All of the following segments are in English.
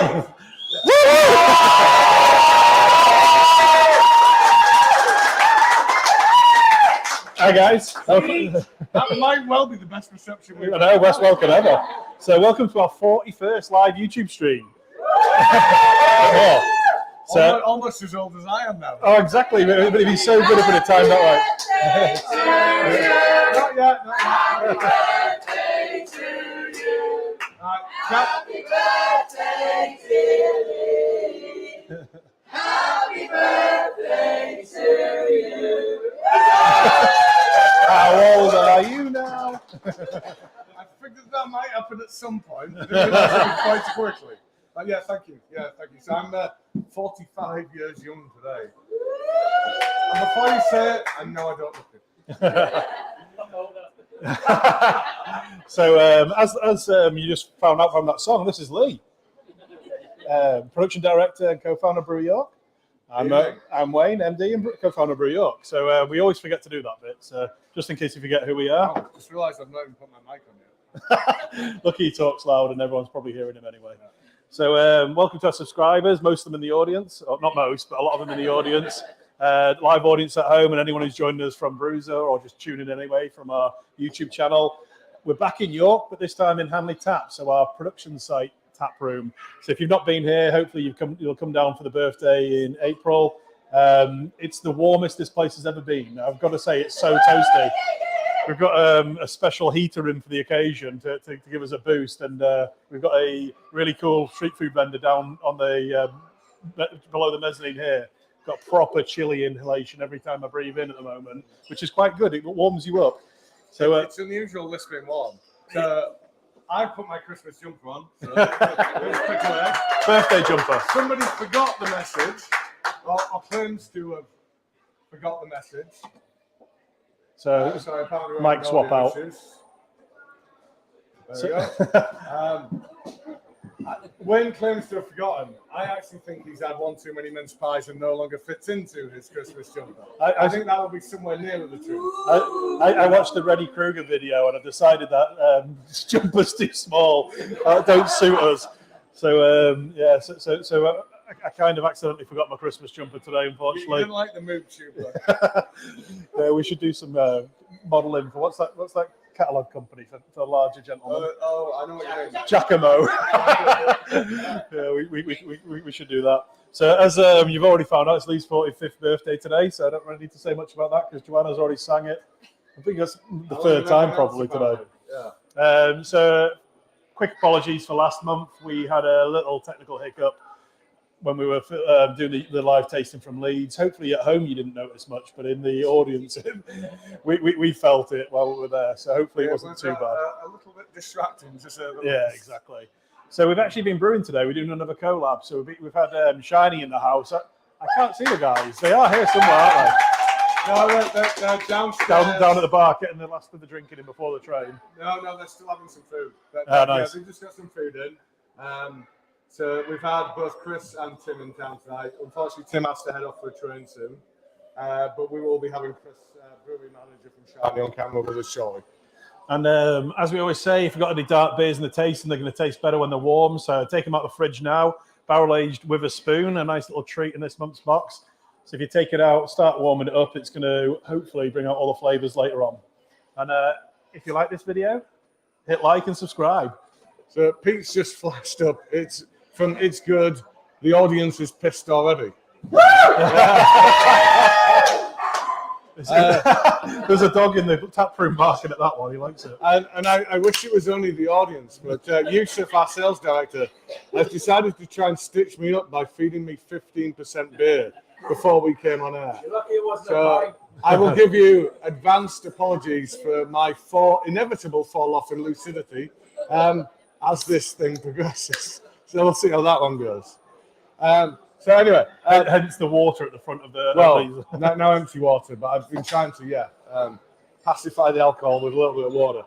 live! Hi guys. That might well be the best reception we've I know, best welcome ever. So welcome to our 41st live YouTube stream. So, almost as old as I am now. oh, exactly. It'd be so good if it had timed that way. Not yet. Happy birthday to you. Happy birthday to you. Happy birthday to you. How old are you now? I figured that might happen at some point. I didn't realize it was quite quickly. Yeah, thank you. Yeah, thank you. So I'm 45 years young today. And before you say it, I know I don't look it. So as you just found out from that song, this is Lee, production director and co-founder of Brew York. I'm Wayne, MD and co-founder of Brew York. So we always forget to do that bit. So just in case you forget who we are. Oh, just realised I've not even put my mic on yet. Lucky he talks loud and everyone's probably hearing him anyway. Yeah. So welcome to our subscribers, most of them in the audience, or not most, but a lot of them in the audience. Live audience at home and anyone who's joined us from Brews or just tuning in anyway from our YouTube channel. We're back in York, but this time in Handley Tap, so our production site tap room. So if you've not been here, hopefully you'll come down for the birthday in April. It's the warmest this place has ever been. I've got to say it's so toasty. We've got a special heater in for the occasion to give us a boost, and we've got a really cool street food blender down on the below the mezzanine here. Got proper chilly inhalation every time I breathe in at the moment, which is quite good. It warms you up. So it's unusual this being warm. So I put my Christmas jumper on. So birthday jumper. Somebody forgot the message, or claims to have forgot the message. So mic swap out. There we go. Wayne claims to have forgotten. I actually think he's had one too many mince pies and no longer fits into his Christmas jumper. I think that will be somewhere near the truth. I watched the Reddy Krueger video and I've decided that this jumper's too small. Don't suit us. So yeah, so I kind of accidentally forgot my Christmas jumper today, unfortunately. You didn't like the move tuber. Yeah, we should do some modelling for what's that catalogue company for larger gentlemen? I know what you mean. Giacomo. Yeah, we should do that. So as you've already found out, it's Lee's 45th birthday today, so I don't really need to say much about that because Joanna's already sang it. I think that's the third time probably today. Yeah. So quick apologies for last month. We had a little technical hiccup when we were doing the live tasting from Leeds. Hopefully at home you didn't notice much, but in the audience we felt it while we were there. So hopefully it wasn't too bad. A little bit distracting to say the least. Exactly. So we've actually been brewing today. We're doing another collab. So we've had Shiny in the house. I can't see the guys. They are here somewhere, aren't they? No, they're downstairs. Down at the bar, getting the last of the drinking in before the train. No, they're still having some food. Nice. Yeah, they've just got some food in. So we've had both Chris and Tim in town tonight. Unfortunately, Tim has to head off for a train soon. But we will be having Chris, brewery manager from Shiny, on camera with us shortly. And as we always say, if you've got any dark beers in the tasting, they're going to taste better when they're warm. So take them out of the fridge now. Barrel aged with a spoon, a nice little treat in this month's box. So if you take it out, start warming it up, it's going to hopefully bring out all the flavors later on. And if you like this video, hit like and subscribe. So Pete's just flashed up. It's good. The audience is pissed already. There's a dog in the tap room barking at that one. He likes it. And I wish it was only the audience, but Yusuf, our sales director, has decided to try and stitch me up by feeding me 15% beer before we came on air. You're lucky it wasn't so I will give you advanced apologies for my inevitable fall off in lucidity as this thing progresses. So we'll see how that one goes. So anyway, hence the water at the front of the. Well, no empty water, but I've been trying to pacify the alcohol with a little bit of water.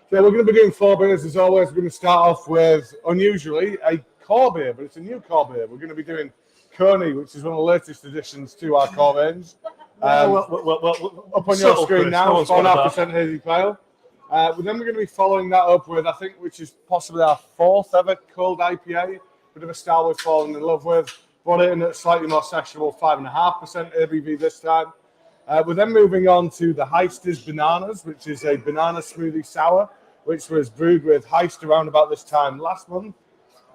So we're going to be doing 4 beers as always. We're going to start off with unusually a core beer, but it's a new core beer. We're going to be doing Coney, which is one of the latest additions to our core range. Well, up on your screen now, 4.5% hazy pale. Then we're going to be following that up with, I think, which is possibly our 4th ever cold IPA, bit of a style we've fallen in love with. Brought it in at slightly more sessionable 5.5% ABV this time. We're then moving on to the Heist Bananas, which is a banana smoothie sour, which was brewed with Heist around about this time last month.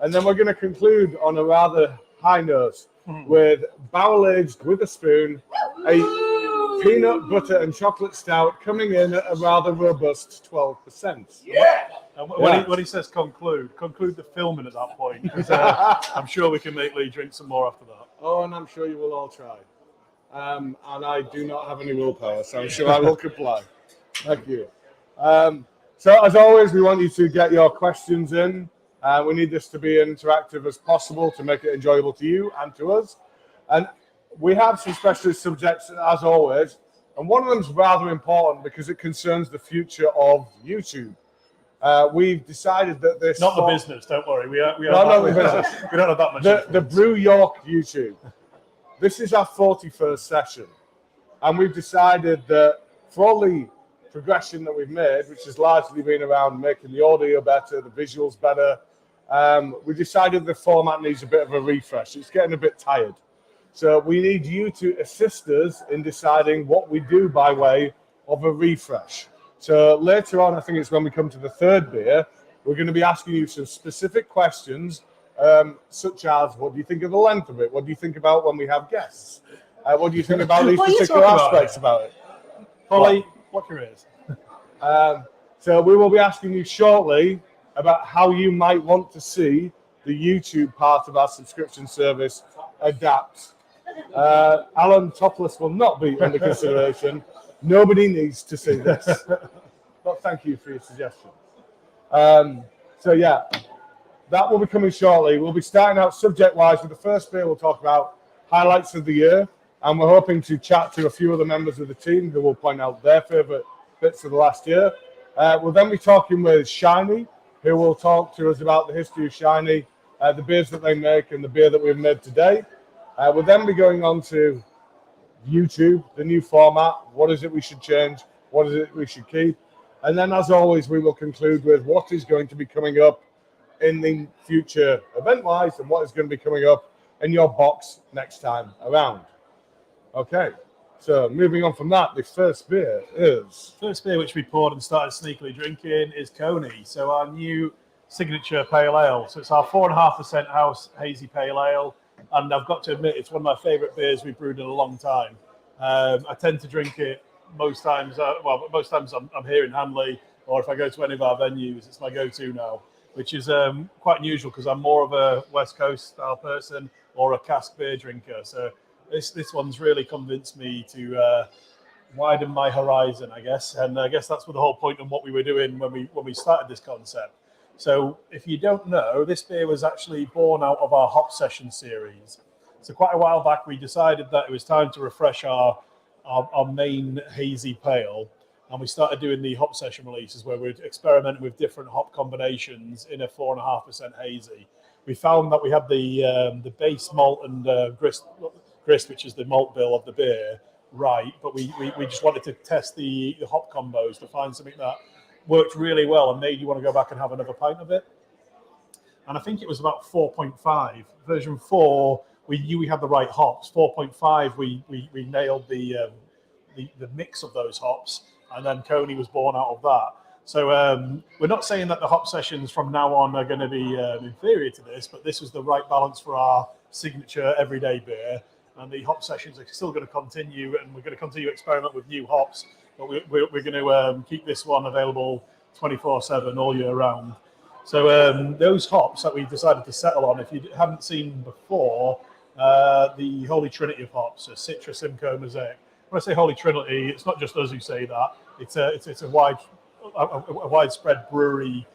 And then we're going to conclude on a rather high note with barrel-aged with a spoon, a peanut butter and chocolate stout coming in at a rather robust 12%. Yeah. And when he says conclude the filming at that point, because I'm sure we can make Lee drink some more after that. Oh, and I'm sure you will all try. And I do not have any willpower, so I'm sure I will comply. Thank you. So as always, we want you to get your questions in. We need this to be interactive as possible to make it enjoyable to you and to us. And we have some specialist subjects, as always. And one of them is rather important because it concerns the future of YouTube. We've decided that this... Not the business, don't worry. We don't have that much. The Brew York YouTube. This is our 41st session. And we've decided that for all the progression that we've made, which has largely been around making the audio better, the visuals better, we decided the format needs a bit of a refresh. It's getting a bit tired. So we need you to assist us in deciding what we do by way of a refresh. So later on, I think it's when we come to the third beer, we're going to be asking you some specific questions, such as, what do you think of the length of it? What do you think about when we have guests? What do you think about these particular aspects about it? Polly, what your ears? So we will be asking you shortly about how you might want to see the YouTube part of our subscription service adapt. Alan Topless will not be under consideration. Nobody needs to see this. But thank you for your suggestion. So yeah, that will be coming shortly. We'll be starting out subject-wise with the first beer. We'll talk about highlights of the year, and we're hoping to chat to a few of the members of the team who will point out their favourite bits of the last year. We'll then be talking with Shiny, who will talk to us about the history of Shiny, the beers that they make, and the beer that we've made today. We'll then be going on to YouTube, the new format. What is it we should change? What is it we should keep? And then, as always, we will conclude with what is going to be coming up in the future event-wise and what is going to be coming up in your box next time around. Okay, so moving on from that, the first beer is... First beer which we poured and started sneakily drinking is Coney. So our new signature pale ale. So it's our 4.5% house hazy pale ale. And I've got to admit, it's one of my favourite beers we've brewed in a long time. I tend to drink it most times I'm here in Handley, or if I go to any of our venues, it's my go-to now, which is quite unusual because I'm more of a West Coast style person or a cask beer drinker. So this one's really convinced me to widen my horizon, I guess. And I guess that's what the whole point of what we were doing when we started this concept. So if you don't know, this beer was actually born out of our Hop Session series. So quite a while back, we decided that it was time to refresh our main hazy pale. And we started doing the Hop Session releases where we'd experiment with different hop combinations in a 4.5% hazy. We found that we had the base malt and grist, which is the malt bill of the beer, right. But we just wanted to test the hop combos to find something that worked really well and made you want to go back and have another pint of it. And I think it was about 4.5. Version 4, we knew we had the right hops. 4.5, we nailed the mix of those hops, and then Coney was born out of that. So we're not saying that the hop sessions from now on are going to be inferior to this, but this was the right balance for our signature everyday beer. And the hop sessions are still going to continue, and we're going to continue to experiment with new hops. But we're going to keep this one available 24/7 all year round. So those hops that we decided to settle on, if you haven't seen before, the Holy Trinity of hops, so Citra, Simcoe, Mosaic. When I say Holy Trinity, it's not just us who say that. It's a widespread brewery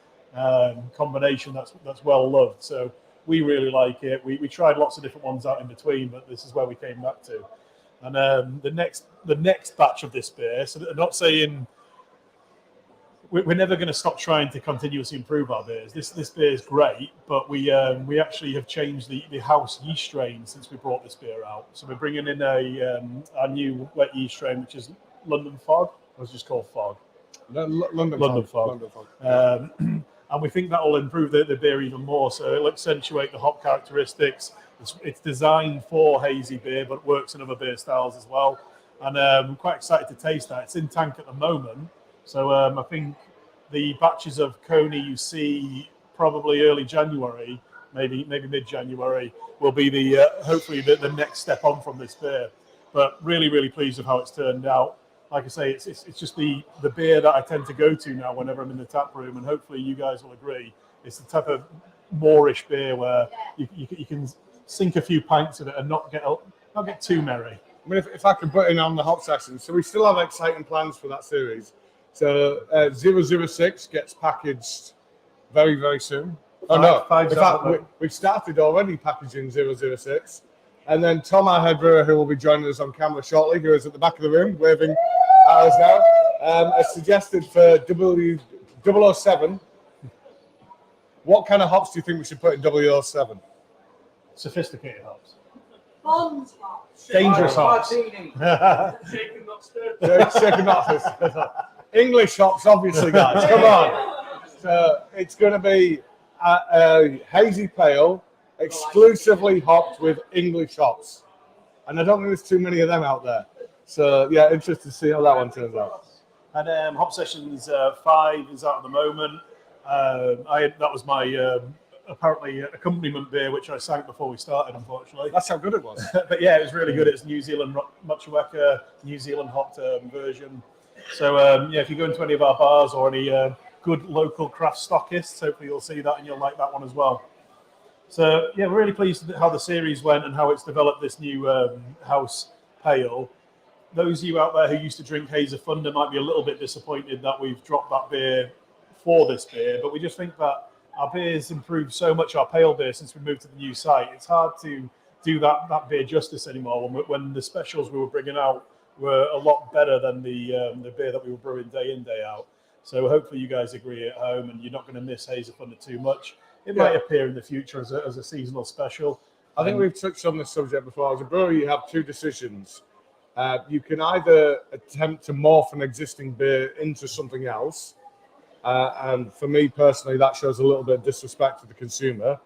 combination that's well loved. So we really like it. We tried lots of different ones out in between, but this is where we came back to. And the next batch of this beer, so I'm not saying we're never going to stop trying to continuously improve our beers. This beer is great, but we actually have changed the house yeast strain since we brought this beer out. So we're bringing in our new wet yeast strain, which is London Fog, or it's just called Fog. London Fog. and we think that will improve the beer even more. So it'll accentuate the hop characteristics. It's designed for hazy beer, but works in other beer styles as well. And I'm quite excited to taste that. It's in tank at the moment, so I think the batches of Coney you see probably early January, maybe mid-January, will be the hopefully the next step on from this beer. But really pleased with how it's turned out. Like I say, it's just the beer that I tend to go to now whenever I'm in the tap room, and hopefully you guys will agree. It's the type of moreish beer where you can sink a few pints of it and not get too merry. I mean, if I can put in on the hop session, so we still have exciting plans for that series. So 006 gets packaged very soon. We've started already packaging 006. And then Tom, our head brewer, who will be joining us on camera shortly, who is at the back of the room waving at us now, has suggested for 007. What kind of hops do you think we should put in 007? Sophisticated hops. Bonds hops. Dangerous hops. Shaken, not stirred. Shaken, not stirred. English hops, obviously, guys. Come on. So it's going to be a hazy pale, exclusively hopped with English hops. And I don't think there's too many of them out there. So, yeah, interested to see how that one turns out. And Hop Sessions 5 is out at the moment. That was my apparently accompaniment beer, which I sank before we started, unfortunately. That's how good it was. But yeah, it was really good. It's New Zealand Machueka, New Zealand hopped version. So yeah, if you go into any of our bars or any good local craft stockists, hopefully you'll see that and you'll like that one as well. So yeah, we're really pleased with how the series went and how it's developed this new house pale. Those of you out there who used to drink Hazy Thunder might be a little bit disappointed that we've dropped that beer for this beer, but we just think that our beer's improved so much, our pale beer, since we moved to the new site. It's hard to do that beer justice anymore when the specials we were bringing out were a lot better than the beer that we were brewing day in, day out. So hopefully you guys agree at home and you're not going to miss Hazy Thunder too much. It might appear in the future as a seasonal special. I think we've touched on this subject before. As a brewer, you have two decisions. You can either attempt to morph an existing beer into something else, and for me personally, that shows a little bit of disrespect to the consumer,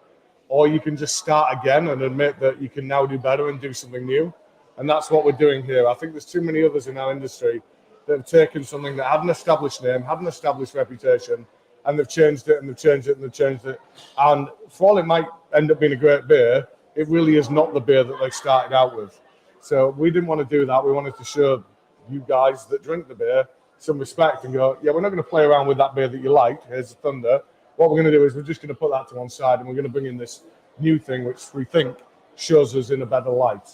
or you can just start again and admit that you can now do better and do something new. And that's what we're doing here. I think there's too many others in our industry that have taken something that had an established name, had an established reputation, and they've changed it and they've changed it and they've changed it. And for all it might end up being a great beer, it really is not the beer that they started out with. So we didn't want to do that. We wanted to show you guys that drink the beer some respect and go, yeah, we're not going to play around with that beer that you liked, Here's the Thunder. What we're going to do is we're just going to put that to one side and we're going to bring in this new thing which we think shows us in a better light.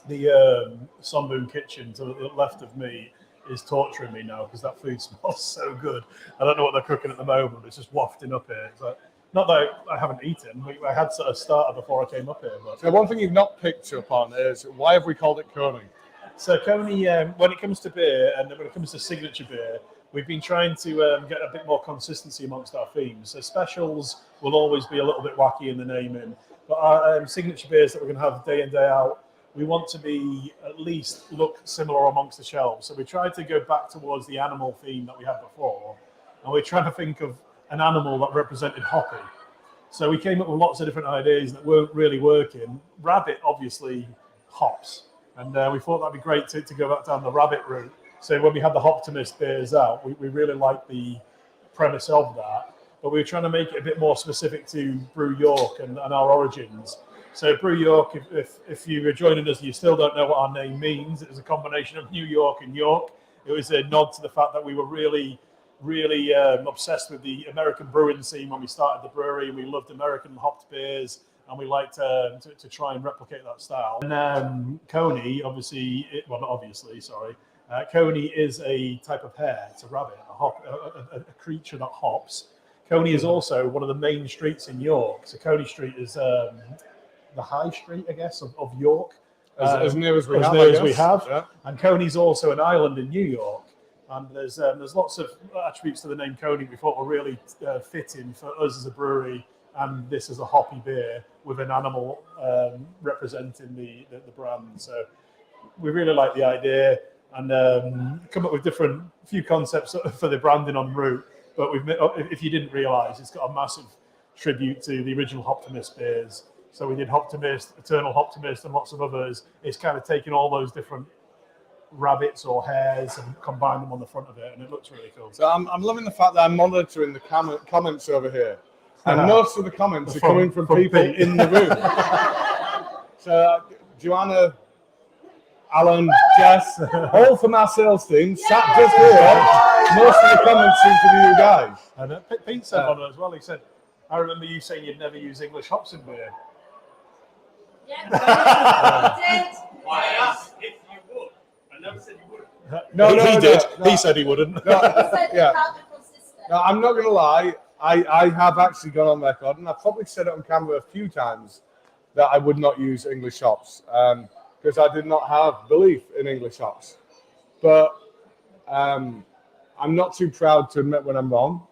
The Sunboom kitchen to the left of me is torturing me now because that food smells so good. I don't know what they're cooking at the moment. It's just wafting up here. It's like, not that I haven't eaten. I had sort of started before I came up here. But. So one thing you've not picked up on is why have we called it Coney? So Coney, when it comes to beer and when it comes to signature beer, we've been trying to get a bit more consistency amongst our themes. So specials will always be a little bit wacky in the naming, but our signature beers that we're going to have day in, day out, we want to be at least look similar amongst the shelves. So we tried to go back towards the animal theme that we had before, and we're trying to think of an animal that represented hoppy. So we came up with lots of different ideas that weren't really working. Rabbit, obviously, hops. And we thought that'd be great to go back down the rabbit route. So when we had the Hoptimist beers out, we really liked the premise of that. But we were trying to make it a bit more specific to Brew York and our origins. So Brew York, if you were joining us and you still don't know what our name means, it was a combination of New York and York. It was a nod to the fact that we were really obsessed with the American brewing scene when we started the brewery. We loved American hopped beers, and we liked to try and replicate that style. And Coney, Coney is a type of hare. It's a rabbit, a creature that hops. Coney is also one of the main streets in York. So Coney Street is the high street, I guess, of York. As near as we have. Yeah. And Coney's also an island in New York. And there's lots of attributes to the name Coney we thought were really fitting for us as a brewery and this as a hoppy beer with an animal representing the brand. So we really like the idea and come up with few concepts for the branding en route. But if you didn't realise, it's got a massive tribute to the original Hoptimist beers. So we did Hoptimist, Eternal Hoptimist, and lots of others. It's kind of taken all those different rabbits or hares and combined them on the front of it, and it looks really cool. So I'm loving the fact that I'm monitoring the comments over here, and most of the comments are coming from people Pete. in the room. So Joanna, Alan, Jess, all from our sales team, sat just here. Most of the comments seem to be you guys. And Pete said on it as well. He said, "I remember you saying you'd never use English hops in beer." Yeah. Did. I asked if you would. I never said you would. No, he did. No. He said he wouldn't. No, Said yeah. can't be consistent. No, I'm not going to lie. I have actually gone on record, and I've probably said it on camera a few times, that I would not use English hops because I did not have belief in English hops. But I'm not too proud to admit when I'm wrong.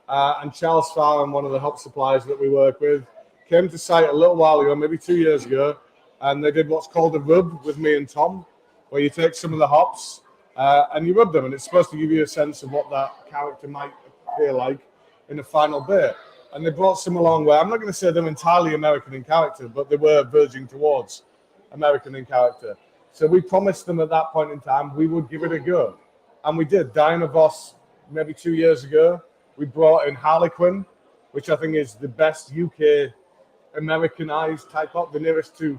And Charles Farr, one of the hop suppliers that we work with, came to site a little while ago, maybe 2 years ago, and they did what's called a rub with me and Tom, where you take some of the hops and you rub them, and it's supposed to give you a sense of what that character might appear like in the final beer. And they brought some along where I'm not going to say they're entirely American in character, but they were verging towards American in character. So we promised them at that point in time we would give it a go. And we did. Diana Voss, maybe 2 years ago, we brought in Harlequin, which I think is the best UK Americanized type hop, the nearest to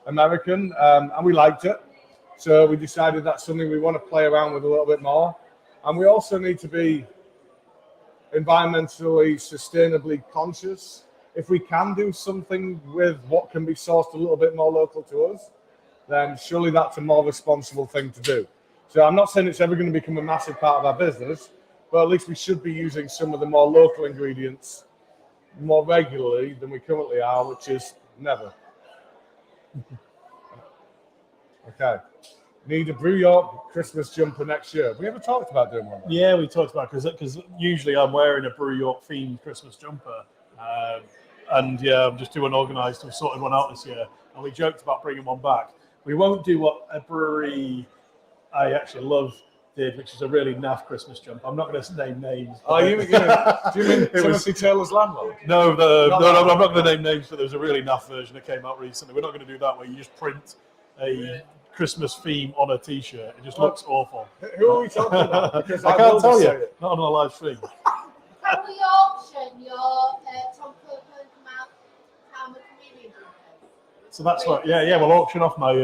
American, and we liked it. So we decided that's something we want to play around with a little bit more. And we also need to be environmentally, sustainably conscious. If we can do something with what can be sourced a little bit more local to us, then surely that's a more responsible thing to do. So I'm not saying it's ever going to become a massive part of our business, but at least we should be using some of the more local ingredients more regularly than we currently are, which is never. Okay. Need a Brew York Christmas jumper next year. We ever talked about doing one? Yeah, we talked about because usually I'm wearing a Brew York themed Christmas jumper, and yeah, I'm just too unorganised to have sorted one out this year. And we joked about bringing one back. We won't do what a brewery I actually love did, which is a really naff Christmas jumper. I'm not going to name names. Oh, do you mean Timothy Taylor's landlord? No, I'm not going to name names, but there was a really naff version that came out recently. We're not going to do that where you just print a Christmas theme on a T-shirt. It just looks awful. Who are we talking about? Because I can't tell you. Not on a live stream. Can we auction your Tom Cook and come out comedian jumpers? So that's what. Yeah. We'll auction off my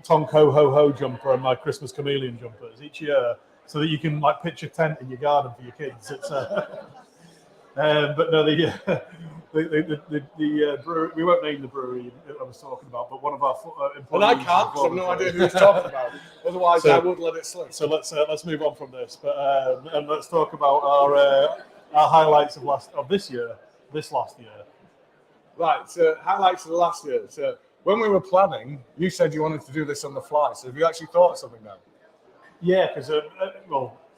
Tonko Ho Ho jumper and my Christmas chameleon jumpers each year, so that you can like pitch a tent in your garden for your kids. It's but no, the brewery, we won't name the brewery I was talking about, but one of our employees. Well, I can't because I've no idea who he's talking about. Otherwise, I would let it slip. So let's move on from this, but and let's talk about our highlights of this last year. Right. So highlights of the last year. So when we were planning, you said you wanted to do this on the fly. So have you actually thought of something now? Yeah, because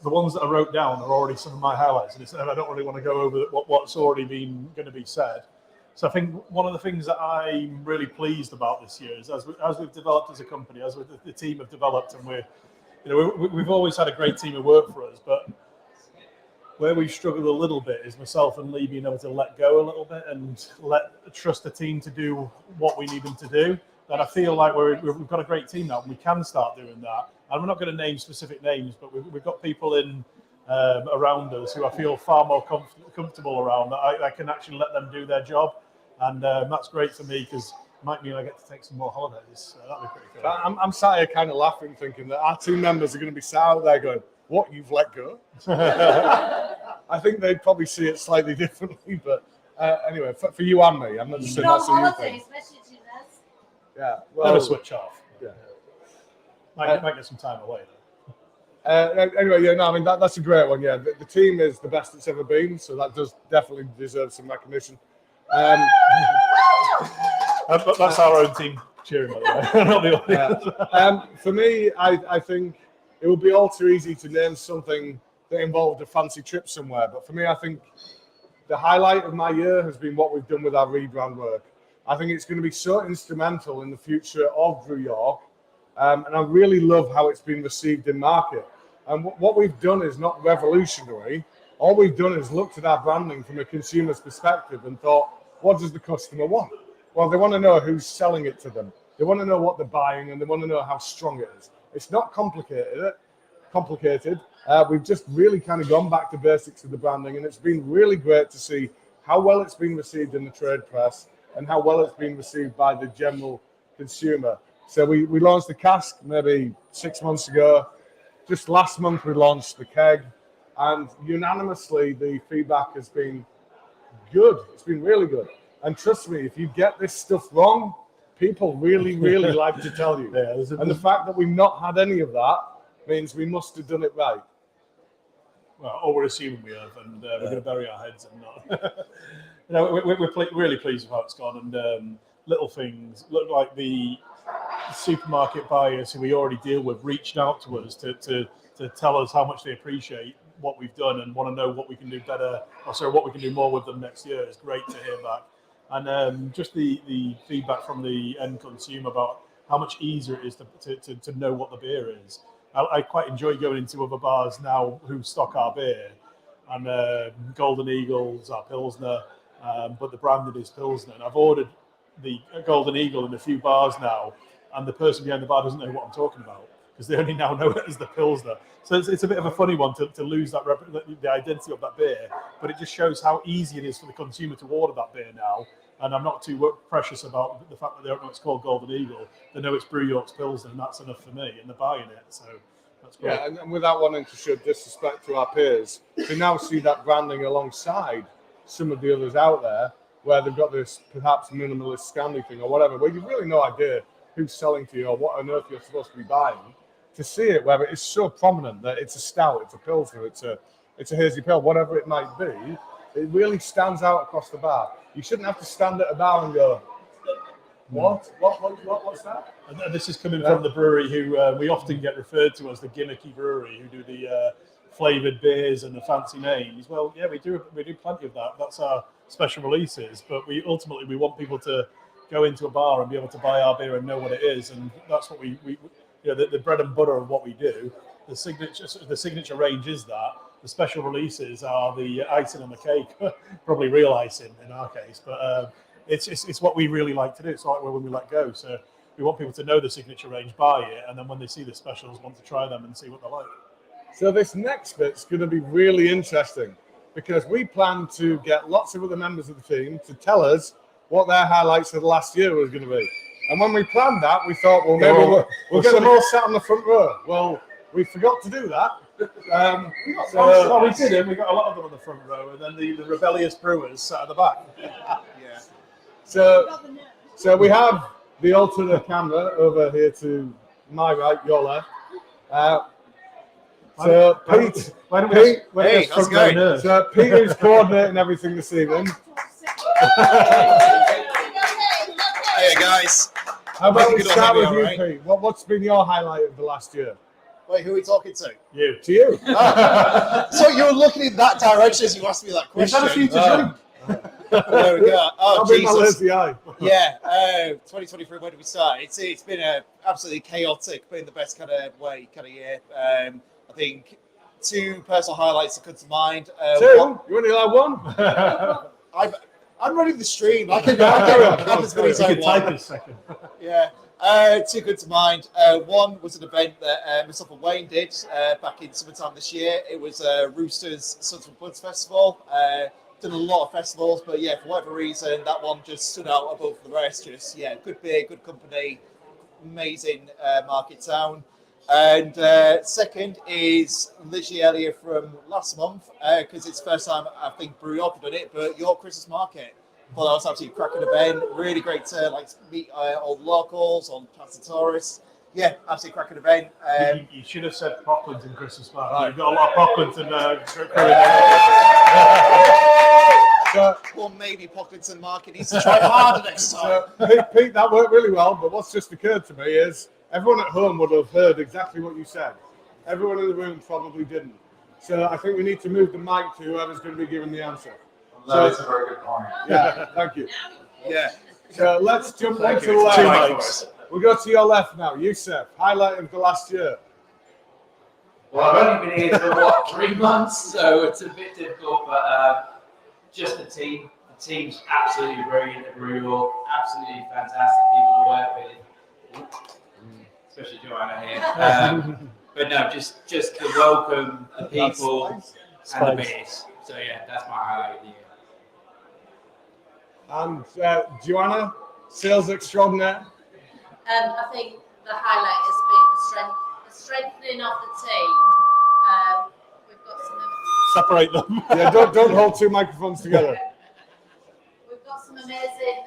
the ones that I wrote down are already some of my highlights, and I don't really want to go over what's already been going to be said. So I think one of the things that I'm really pleased about this year is as we've developed as a company, as the team have developed, and we've always had a great team who work for us, but where we've struggled a little bit is myself and Lee being able to let go a little bit and trust the team to do what we need them to do. And I feel like we've got a great team now, and we can start doing that. And we're not going to name specific names, but we've got people in around us who I feel far more comfortable around, that I can actually let them do their job. And that's great for me because it might mean I get to take some more holidays. That'd be pretty cool. I'm sat here kind of laughing, thinking that our team members are going to be sat out there going, "What, you've let go?" I think they'd probably see it slightly differently, but anyway, for you and me, I'm not just saying that's a you thing. Yeah, well, Never switch off. Yeah. Might get some time away though. Anyway, yeah, no, I mean that's a great one. Yeah, the team is the best it's ever been, so that does definitely deserve some recognition. That's our own team cheering, by the way, not the audience. For me, I think it would be all too easy to name something that involved a fancy trip somewhere. But for me, I think the highlight of my year has been what we've done with our rebrand work. I think it's going to be so instrumental in the future of Brew York. And I really love how it's been received in market. And what we've done is not revolutionary, all we've done is looked at our branding from a consumer's perspective and thought, what does the customer want? Well, they want to know who's selling it to them. They want to know what they're buying, and they want to know how strong it is. It's not complicated. We've just really kind of gone back to basics of the branding, and it's been really great to see how well it's been received in the trade press and how well it's been received by the general consumer. So we launched the cask maybe 6 months ago. Just last month we launched the keg, and unanimously the feedback has been good. It's been really good. And trust me, if you get this stuff wrong, people really, really like to tell you. And the fact that we've not had any of that means we must have done it right. Well, or we're assuming we have, and we're going to bury our heads and not. We're really pleased with how it's gone, and little things look like the supermarket buyers who we already deal with reached out to us to tell us how much they appreciate what we've done and want to know what we can do better, or sorry, what we can do more with them next year. It's great to hear back. And just the feedback from the end consumer about how much easier it is to know what the beer is. I quite enjoy going into other bars now who stock our beer, and Golden Eagle's our Pilsner, but the branded is Pilsner. And I've ordered the Golden Eagle in a few bars now, and the person behind the bar doesn't know what I'm talking about because they only now know it as the Pilsner. So it's a bit of a funny one to lose the identity of that beer, but it just shows how easy it is for the consumer to order that beer now. And I'm not too precious about the fact that they don't know it's called Golden Eagle. They know it's Brew York's Pilsner, and that's enough for me, and they're buying it. So that's great. Yeah, and without wanting to show disrespect to our peers, to now see that branding alongside some of the others out there, where they've got this perhaps minimalist Scandi thing or whatever, where you've really no idea who's selling to you or what on earth you're supposed to be buying. To see it where it's so prominent that it's a stout, it's a pilsner, it's a hazy pale, whatever it might be, it really stands out across the bar. You shouldn't have to stand at a bar and go, what's that? And this is coming from the brewery who we often get referred to as the gimmicky brewery, who do the flavoured beers and the fancy names. Well, yeah, we do plenty of that. That's our special releases, but we ultimately want people to go into a bar and be able to buy our beer and know what it is, and that's what we the bread and butter of what we do. The signature range is that. The special releases are the icing on the cake, probably real icing in our case, but it's what we really like to do. It's like when we let go. So we want people to know the signature range, buy it, and then when they see the specials, want to try them and see what they're like. So this next bit's going to be really interesting because we plan to get lots of other members of the team to tell us what their highlights of the last year was going to be. And when we planned that, we thought, well, maybe we'll get them all sat on the front row. Well, we forgot to do that. So we didn't. We got a lot of them on the front row, and then the rebellious brewers sat at the back. Yeah. So we have the alternate camera over here to my right, your left. So Pete, Hey, how's it going? So Pete is coordinating everything this evening. Hey guys. How about we Good start with on you, me, Pete? What's been your highlight of the last year? Wait, who are we talking to? You. To you. So you were looking in that direction as you asked me that question. You've had a few to drink. There we go. Oh, I'll be my Jesus. lazy eye. Yeah, 2023, when did we start? It's been a absolutely chaotic, but in the best kind of way, kind of year. I think two personal highlights that come to mind. Two? You only allowed one? I'm running the stream. I can have as many as I You can want. type this second. Yeah. Two good to mind. One was an event that myself and Wayne did back in summertime this year. It was Roosters Sons of Bloods Festival. Done a lot of festivals, but yeah, for whatever reason, that one just stood out above the rest. Just, yeah, good beer, good company, amazing market town. And second is literally earlier from last month, because it's the first time I think Brew York have done it, but York Christmas Market. Well, that was absolutely cracking event. Really great to meet all the locals, all the past tourists. Yeah, absolutely cracking event. You should have said Pocklands in Christmas Park. You've got a lot of Pocklands and crew in there. Or maybe Pocklington Market needs to try harder next time. Pete, that worked really well, but what's just occurred to me is everyone at home would have heard exactly what you said. Everyone in the room probably didn't. So I think we need to move the mic to whoever's going to be giving the answer. That's a very good point. Yeah, thank you. Yeah. So let's jump on to the left. We'll go to your left now. Yusuf, highlight of the last year. Well, I've only been here for what, 3 months, so it's a bit difficult, but just the team. The team's absolutely brilliant at Brew York, absolutely fantastic people to work with, especially Joanna here. But no, just the welcome, the people, and the beers. So yeah, that's my highlight of the year. And Joanna, sales extraordinaire. I think the highlight has been the strengthening of the team. We've got some. Separate them. Yeah, don't hold two microphones together. We've got some amazing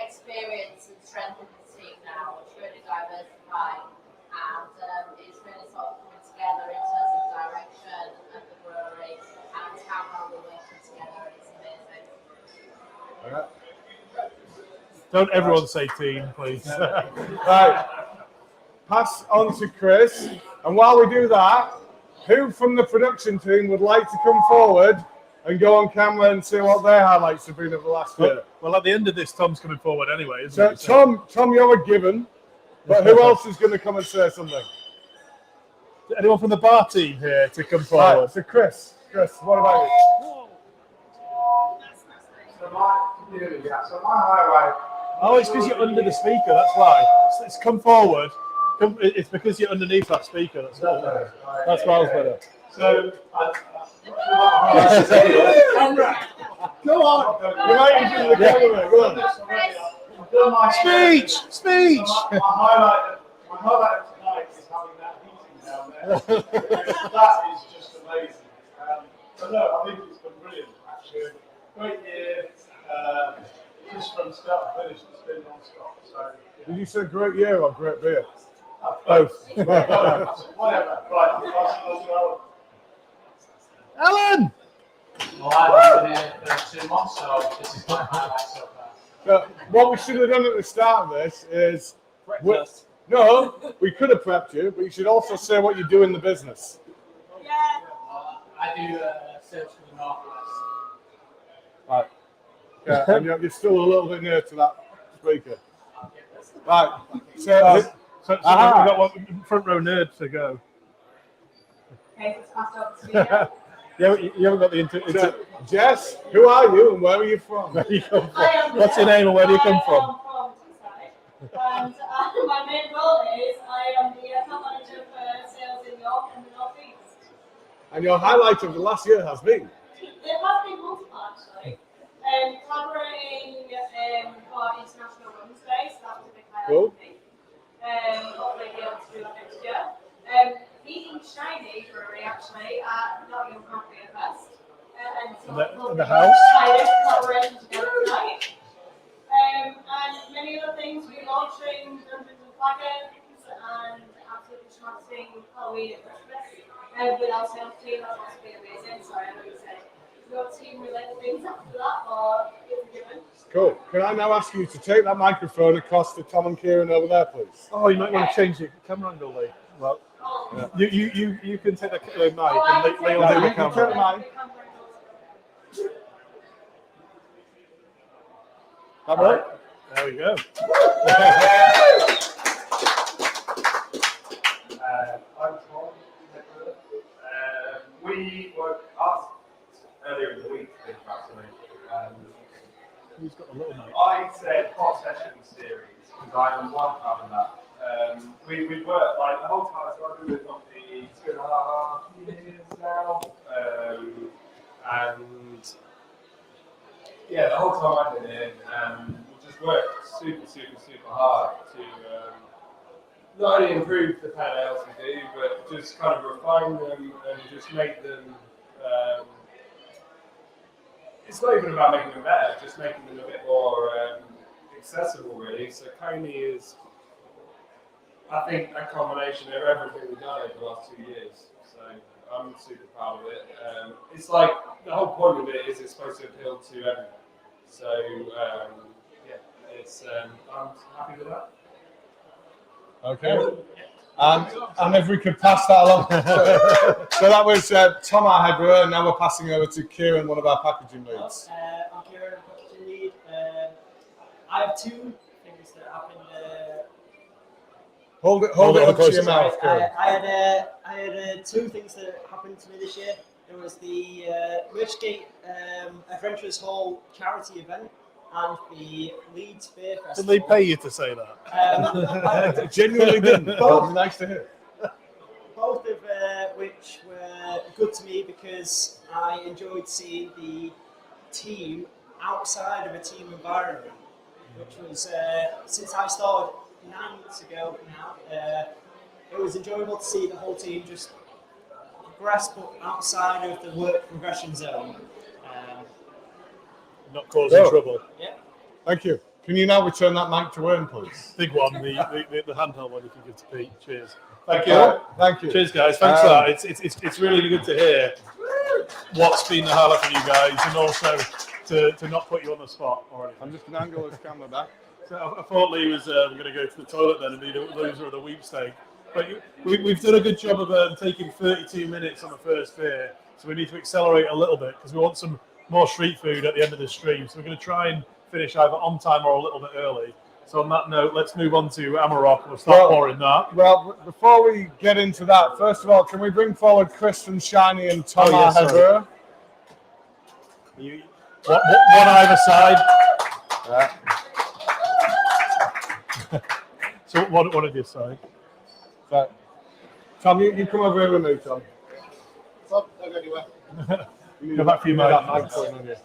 experience and strength in the team now. It's really diversified, and it's really sort of coming together in terms of direction of the brewery and how well we're working together. It's amazing. All right. Don't everyone say team, please. Right. Pass on to Chris. And while we do that, who from the production team would like to come forward and go on camera and see what their highlights have been of the last year? Well, at the end of this, Tom's coming forward anyway, isn't So, he? So, Tom, you're a given. But who else is going to come and say something? anyone from the bar team here to come Right, forward? so Chris, what about you? So my highlight. Oh, it's because you're under the speaker, that's why. It's come forward. It's because you're underneath that speaker. That's why. That smells better. So Go on. You're right into the camera. Go on. Speech! Speech! My highlight of tonight is having that heating down there. That is just amazing. So no, I think it's been brilliant. Actually, great year. Just from start to finish, it's been non-stop. So Did you say great year or great beer? both. Whatever. Right. I'll go. Alan! Well, I've been here for 2 months, so this is my highlight so far. So what we should have done at the start of this is we could have prepped you, but you should also say what you do in the business. Yeah. I do sales for the Northwest. Right. Yeah, and you're still a little bit near to that speaker. Right. So So we've got one front row nerd to go. Okay, it's passed over to me. You haven't got the So, Jess, who are you and where are you from? Where do you come from? What's your name and where do you come from? I am from Teesside, and my main role is I am the account manager for sales in York and the North East. And your highlight of the last year has been? There has been multiple actually. Collaborating for International Women's Day, so that was a big highlight Cool. for me. Hopefully be able to do that next year. Meeting Shiny Brewery actually at Nottingham Coffee Fest. And the house? Collaboration together tonight. And many other things, relaunching Dungeons and Dragons and absolutely smashing Halloween and Christmas. With our sales team, that's also been amazing. Sorry, I know you said your team related things after that, or it's a given. Cool. Can I now ask you to take that microphone across to Tom and Kieran over there, please? Oh, you might want to change your camera angle, Lee. Well, you can take the mic and Lee will do the You can turn the camera. mic. That right? There we go. I'm Tom. We were asked earlier in the week to think about something. Who's got a little mic? I said hot session series because I'm one part of that. We've worked like the whole time, so I've been with the company 2.5 years now. And yeah, the whole time I've been here, we've just worked super hard to not only improve the pale ales we do, but just kind of refine them and just make them. It's not even about making them better, just making them a bit more accessible, really. So Coney is, I think, a combination of everything we've done over the last 2 years. So I'm super proud of it. It's like the whole point of it is it's supposed to appeal to everyone. So yeah, it's I'm happy with that. Okay. And if we could pass that along. So that was Tom, our head brewer, and now we're passing over to Kieran, one of our packaging leads. I'm Kieran, packaging lead. I have two things that happened Hold it Hold it up to close your to- mouth, Karen. I had two things that happened to me this year. There was the Richgate Adventurers Hall charity event and the Leeds Beer Did Festival. they pay you to say that? I genuinely didn't. But it's nice to hear. Both of which were good to me because I enjoyed seeing the team outside of a team environment, which was since I started 9 months ago now. It was enjoyable to see the whole team just progress, but outside of the work progression zone. Not causing No. trouble. Yeah. Thank you. Can you now return that mic to Wayne, please? Big one, the handheld one. If you give to Pete. Cheers. Thank you. Thank you. Cheers, guys. Thanks for that. It's really good to hear what's been the highlight for you guys, and also to not put you on the spot already. I'm just going to angle this camera back. So I thought Lee was going to go to the toilet then and be the loser of the weepstake. But we've done a good job of taking 32 minutes on the first beer, so we need to accelerate a little bit because we want some more street food at the end of the stream. So we're going to try and finish either on time or a little bit early. So on that note, let's move on to Amarok. We'll start pouring that. Well, before we get into that, first of all, can we bring forward Chris from Shiny and Tom, our head brewer? One either side. So one of your side. So, Tom, you come over here with me, Tom. Don't go anywhere. Go back for your mic. That mic going on you.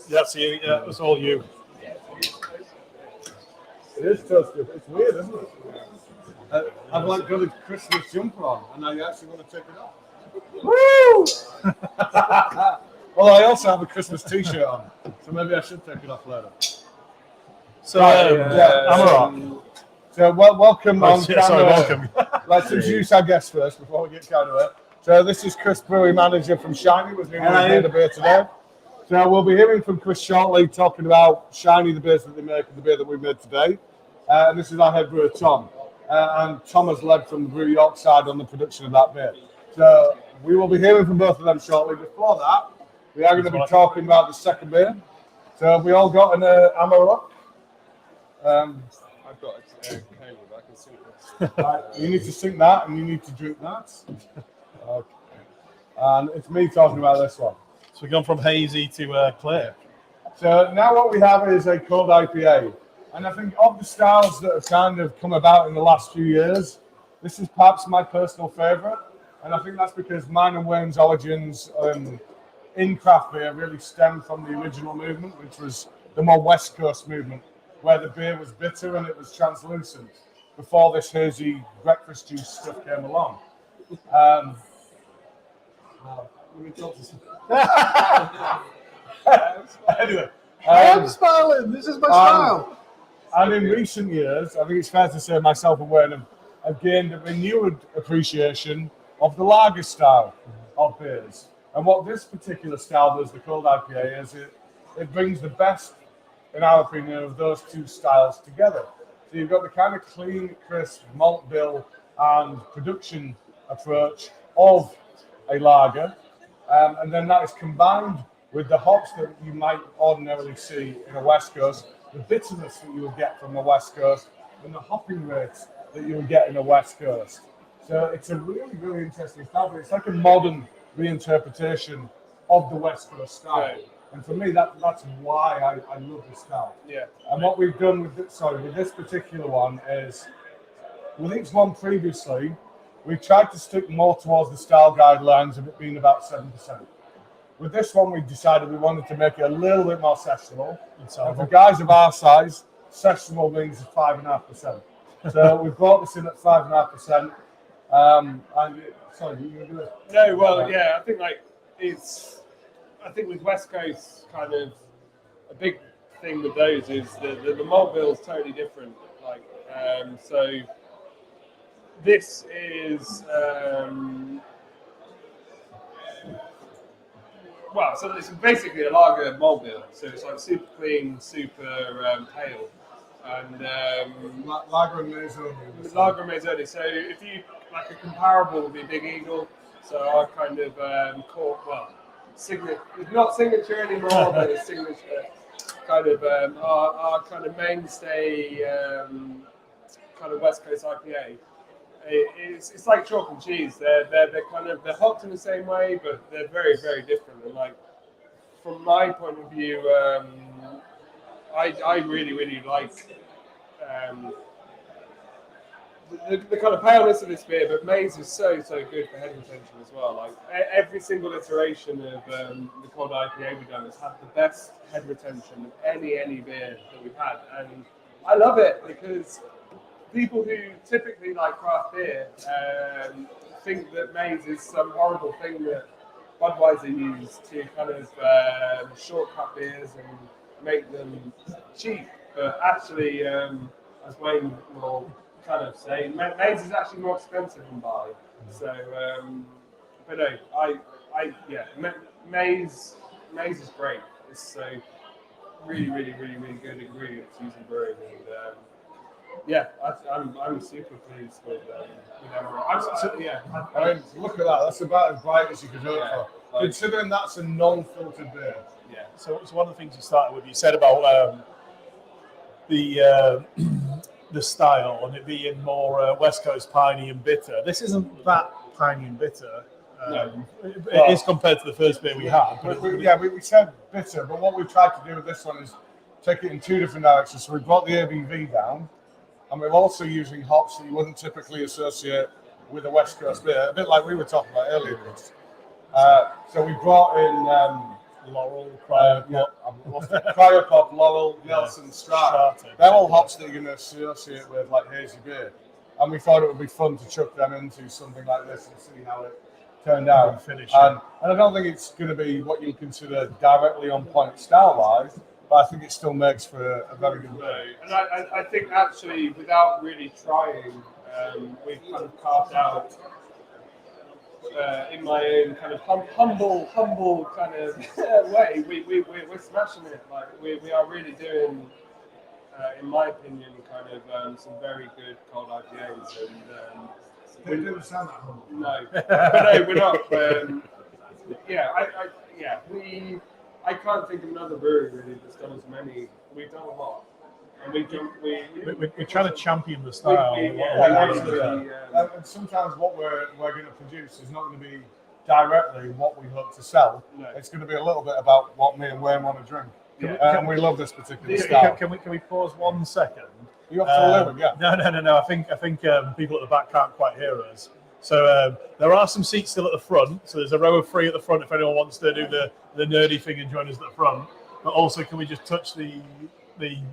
That's you. Yeah, that's all you. It is toasty. It's weird, isn't it? I've like got a Christmas jumper on, and I actually want to take it off. Woo! Well, I also have a Christmas T-shirt on, so maybe I should take it off later. So, Amarok. So, welcome on camera. Sorry, welcome. Let's introduce our guest first before we get carried away. So, this is Chris Brewery Manager from Shiny, with whom we made a beer today. So, we'll be hearing from Chris shortly, talking about Shiny, the beers that they make, and the beer that we made today. And this is our head brewer, Tom. And Tom has led from the Brew York side on the production of that beer. So, we will be hearing from both of them shortly. Before that, we are going to be talking about the second beer. So, have we all got an Amarok? I've got a cable, I can see this. Right, you need to sink that and you need to drink that. Okay. And it's me talking about this one. So we've gone from hazy to clear. So now what we have is a cold IPA. And I think of the styles that have kind of come about in the last few years, this is perhaps my personal favourite. And I think that's because mine and Wayne's origins in craft beer really stem from the original movement, which was the more West Coast movement, where the beer was bitter and it was translucent before this hazy breakfast juice stuff came along. Anyway, I am smiling. This is my smile. And in recent years, I think it's fair to say myself and Wayne have gained a renewed appreciation of the lager style of beers. And what this particular style does, the cold IPA, is it brings the best, in our opinion, of those two styles together. So you've got the kind of clean, crisp malt bill and production approach of a lager, and then that is combined with the hops that you might ordinarily see in a West Coast, the bitterness that you would get from the West Coast, and the hopping rates that you would get in the West Coast. So it's a really, really interesting style, but it's like a modern reinterpretation of the West Coast style. Right. And for me, that's why I love this style. Yeah. And what we've done with this particular one is, with each one previously, we've tried to stick more towards the style guidelines of it being about 7%. With this one, we decided we wanted to make it a little bit more sessionable. And for guys of our size, sessionable means 5.5%. So we brought this in at 5.5%. Sorry, you were going to... No, well, yeah, I think I think with West Coast, kind of a big thing with those is the malt bill is totally different. Like, so this is so it's basically a lager malt bill. So it's like super clean, super pale, and Lager and Maison. lager mazzoni. So if you like a comparable would be Big Eagle. So I kind of caught signature. It's not signature anymore, but it's signature. Kind of our kind of mainstay kind of West Coast IPA, it's like chalk and cheese. They're hopped in the same way, but they're very, very different. And like from my point of view, I really, really like the kind of paleness of this beer, but maize is so good for head retention as well. Like every single iteration of the cold IPA we've done has had the best head retention of any beer that we've had, and I love it because people who typically like craft beer think that maize is some horrible thing that Budweiser used to kind of shortcut beers and make them cheap, but actually, as Wayne will kind of say, maize is actually more expensive than barley. So, but no, maize is great. It's so really good ingredients using brewing, and I'm super pleased with Emerald. I mean, look at that. That's about as bright as you could hope for. Considering that's a non-filtered beer. Yeah. So one of the things you started with, you said about the style and it being more West Coast piney and bitter. This isn't that piney and bitter. It is compared to the first beer we had. But we said bitter, but what we've tried to do with this one is take it in two different directions. So we've brought the ABV down, and we're also using hops that you wouldn't typically associate with a West Coast beer, a bit like we were talking about earlier. So we brought in Laurel, Cryopop, Laurel, Nelson, Strata. They're all hops that you're going to associate with like hazy beer. And we thought it would be fun to chuck them into something like this and see how it turned out. And I don't think it's going to be what you consider directly on point style-wise, but I think it still makes for a very good beer. And I think actually, without really trying, we've kind of carved out, in my own kind of humble kind of way, we're smashing it. Like we are really doing, in my opinion, kind of some very good cold IPAs. And they didn't sound that humble. No, but no, we're not. I can't think of another brewery really that's done as many. We've done a lot. And we're trying to champion the style. And sometimes what we're going to produce is not going to be directly what we hope to sell. No. It's going to be a little bit about what me and Wayne want to drink. And we love this particular style. Can we pause 1 second? You have to live, yeah. No. I think people at the back can't quite hear us. So there are some seats still at the front. So there's a row of 3 at the front if anyone wants to do the nerdy thing and join us at the front. But also, can we just touch the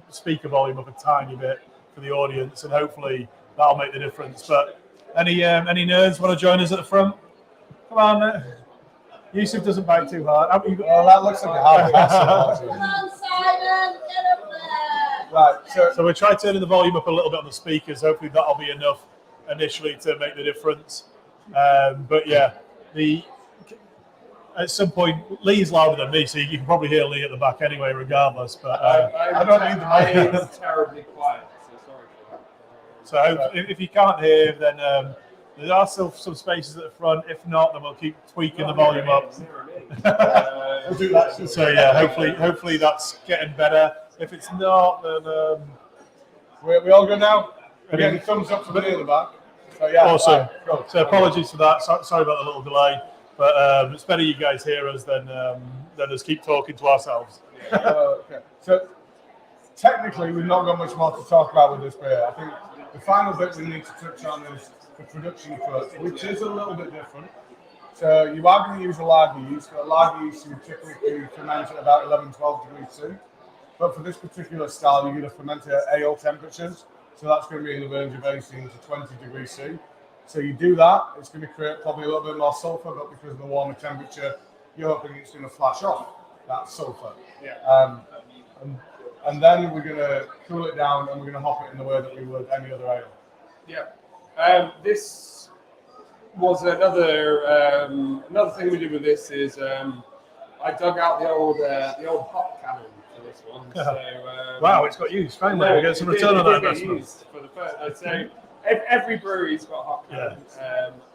speaker volume up a tiny bit for the audience, and hopefully that'll make the difference. But any nerds want to join us at the front? Come on, Yusuf doesn't bite too hard. Well, that looks like a hard Come on, Simon, get up there. Right, so we'll try turning the volume up a little bit on the speakers. Hopefully that'll be enough initially to make the difference. But yeah, at some point, Lee's louder than me, so you can probably hear Lee at the back anyway, regardless. But I don't need the mic. It's terribly quiet, so sorry for that. So if you can't hear, then there are still some spaces at the front. If not, then we'll keep tweaking the volume up. We'll do that. So yeah, hopefully that's getting better. If it's not, then we all good now. We're getting thumbs up from the back. So yeah, awesome. Right, so apologies for that. Sorry about the little delay. But it's better you guys hear us than us keep talking to ourselves. Okay. So technically, we've not got much more to talk about with this beer. I think the final bit we need to touch on is the production approach, which is a little bit different. So you are going to use a lager yeast. For a lager yeast, you typically ferment at about 11-12 degrees C. But for this particular style, you're going to ferment it at ale temperatures. So that's going to be in the range of 18 to 20 degrees C. So you do that, it's going to create probably a little bit more sulfur, but because of the warmer temperature, you're hoping it's going to flash off that sulfur. Yeah. And then we're going to cool it down and we're going to hop it in the way that we would any other ale. Yeah. This was another thing we did with this is I dug out the old hop cannon for this one. So, wow, it's got used. Finally, we get some return on that investment. Used for the first, so every brewery's got a hop cannon.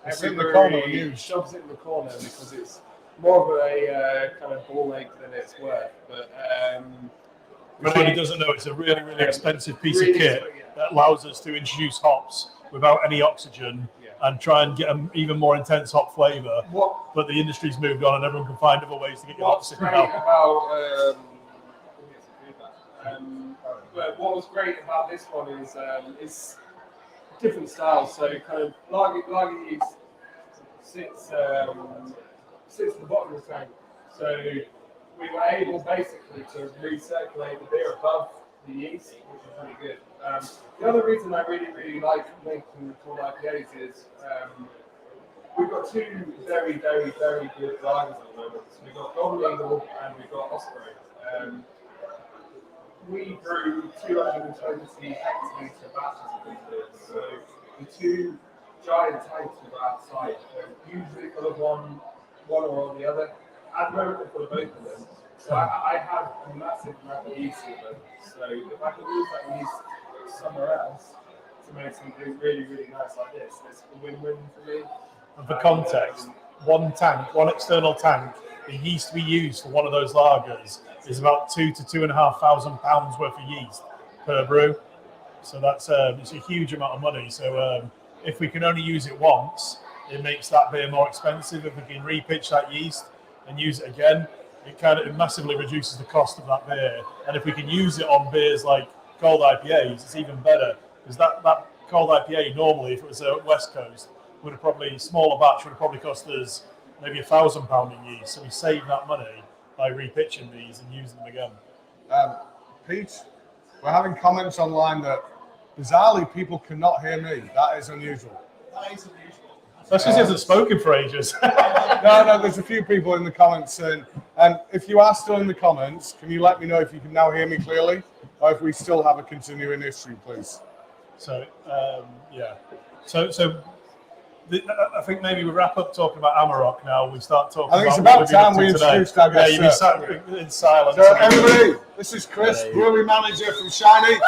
Every brewery shoves it in the corner because it's more of a kind of ball ache than it's worth. But everybody doesn't know it's a really expensive piece of kit that allows us to introduce hops without any oxygen and try and get an even more intense hop flavour. But the industry's moved on and everyone can find other ways to get your hops in now. But what was great about this one is it's different styles. So kind of lager yeast sits at the bottom of the tank. So we were able basically to recirculate the beer above the yeast, which is really good. The other reason I really like making tall IPAs is we've got two very good lagers at the moment. So we've got Golden Eagle and we've got Osprey. We brew 220 hectolitre batches of these beers. So the two giant tanks we've got outside, usually full of one or the other. At the moment, we're full of both of them. So I have a massive amount of yeast in them. So if I can use that yeast somewhere else to make something really nice like this, it's a win-win for me. And for context, one external tank, the yeast we use for one of those lagers is about £2,000 to £2,500 worth of yeast per brew. So that's it's a huge amount of money. So if we can only use it once, it makes that beer more expensive. If we can repitch that yeast and use it again, it massively reduces the cost of that beer. And if we can use it on beers like cold IPAs, it's even better, because that cold IPA normally, if it was West Coast, would have probably, smaller batch would have probably cost us maybe £1,000 in yeast. So we save that money by repitching these and using them again. Pete, we're having comments online that bizarrely people cannot hear me. That is unusual. That is unusual. That's because he hasn't spoken for ages. No, there's a few people in the comments saying, if you are still in the comments, can you let me know if you can now hear me clearly, or if we still have a continuing issue, please? So, I think maybe we wrap up talking about Amarok now. We start talking I think it's about about time we introduced our guest. Yeah, you've been sat in silence. So everybody, this is Chris, brewery manager from Shiny.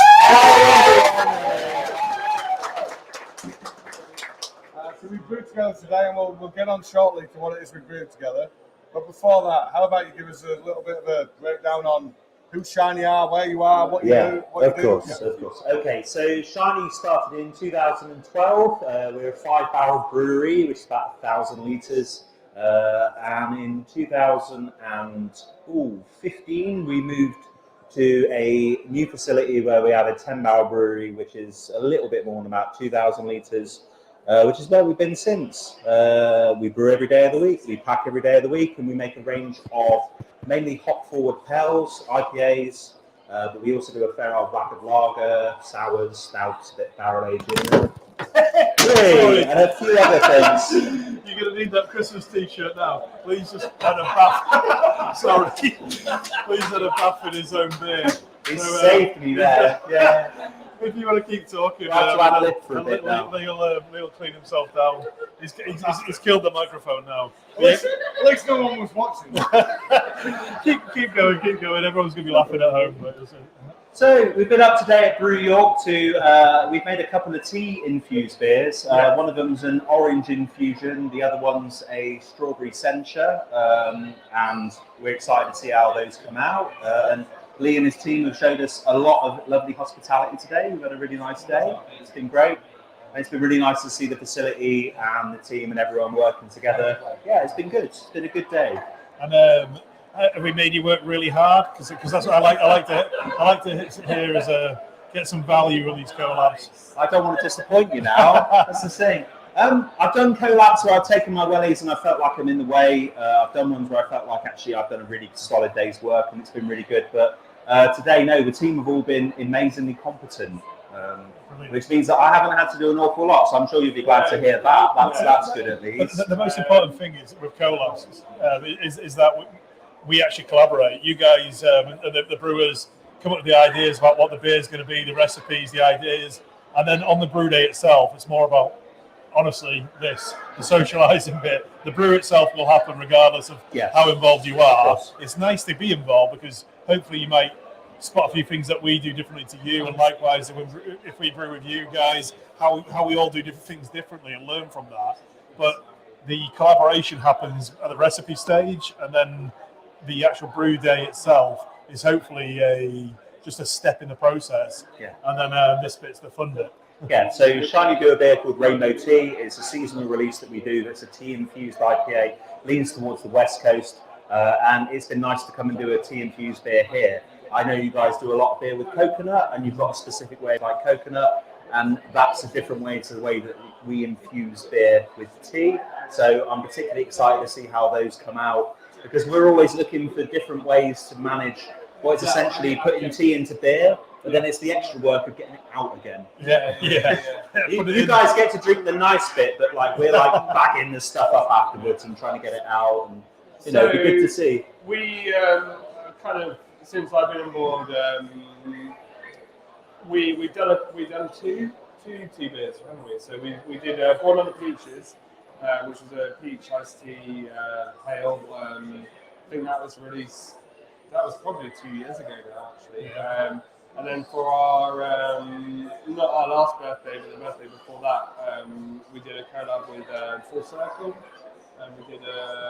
So we brewed together today, and we'll get on shortly to what it is we brewed together. But before that, how about you give us a little bit of a breakdown on who Shiny are, where you are, what you do? Of course. Okay, so Shiny started in 2012. We're a 5-barrel brewery, which is about 1,000 litres. And in 2015, we moved to a new facility where we have a 10-barrel brewery, which is a little bit more than about 2,000 litres. Which is where we've been since. We brew every day of the week, we pack every day of the week, and we make a range of mainly hop-forward pales, IPAs, but we also do a fair old rapid lager, sours, stouts, a bit barrel aging, and a few other things. You're going to need that Christmas t-shirt now. Please just add a bath. Sorry. Please add a bath in his own beer. He saved me there, yeah. If you want to keep talking, he'll clean himself down. He's killed the microphone now. At least no one was watching. keep going. Everyone's going to be laughing at home. So we've been up today at Brew York we've made a couple of tea-infused beers. One of them's an orange infusion, the other one's a strawberry sencha, and we're excited to see how those come out. And Lee and his team have showed us a lot of lovely hospitality today. We've had a really nice day. It's been great. And it's been really nice to see the facility and the team and everyone working together. Yeah, it's been good. It's been a good day. And have we made you work really hard? Because that's what I like to hear is get some value from these collabs. I don't want to disappoint you now. That's the thing. I've done collabs where I've taken my wellies and I felt like I'm in the way. I've done ones where I felt like actually I've done a really solid day's work and it's been really good. But today, no, the team have all been amazingly competent, which means that I haven't had to do an awful lot. So I'm sure you'll be glad to hear that. That's good at least. The most important thing is with collabs is that we actually collaborate. You guys, the brewers, come up with the ideas about what the beer is going to be, the recipes, the ideas, and then on the brew day itself, it's more about, honestly, the socialising bit. The brew itself will happen regardless of how involved you are. It's nice to be involved because hopefully you might spot a few things that we do differently to you, and likewise if we brew with you guys, how we all do different things differently and learn from that. But the collaboration happens at the recipe stage, and then the actual brew day itself is hopefully just a step in the process. Yeah. And then this bit's the fun bit. Yeah, so Shiny do a beer called Rainbow Tea. It's a seasonal release that we do that's a tea-infused IPA, leans towards the West Coast, and it's been nice to come and do a tea-infused beer here. I know you guys do a lot of beer with coconut, and you've got a specific way like coconut, and that's a different way to the way that we infuse beer with tea. So I'm particularly excited to see how those come out, because we're always looking for different ways to manage what is essentially putting tea into beer, but then it's the extra work of getting it out again. Yeah. You guys get to drink the nice bit, but like we're like bagging the stuff up afterwards and trying to get it out, and it'd be good to see. We kind of, since I've been on board, we've done two tea beers, haven't we? So we did Born on the Peaches, which was a peach iced tea ale. I think that was released. That was probably 2 years ago now, actually. Yeah. And then for our not our last birthday, but the birthday before that, we did a collab with Full Circle. And we did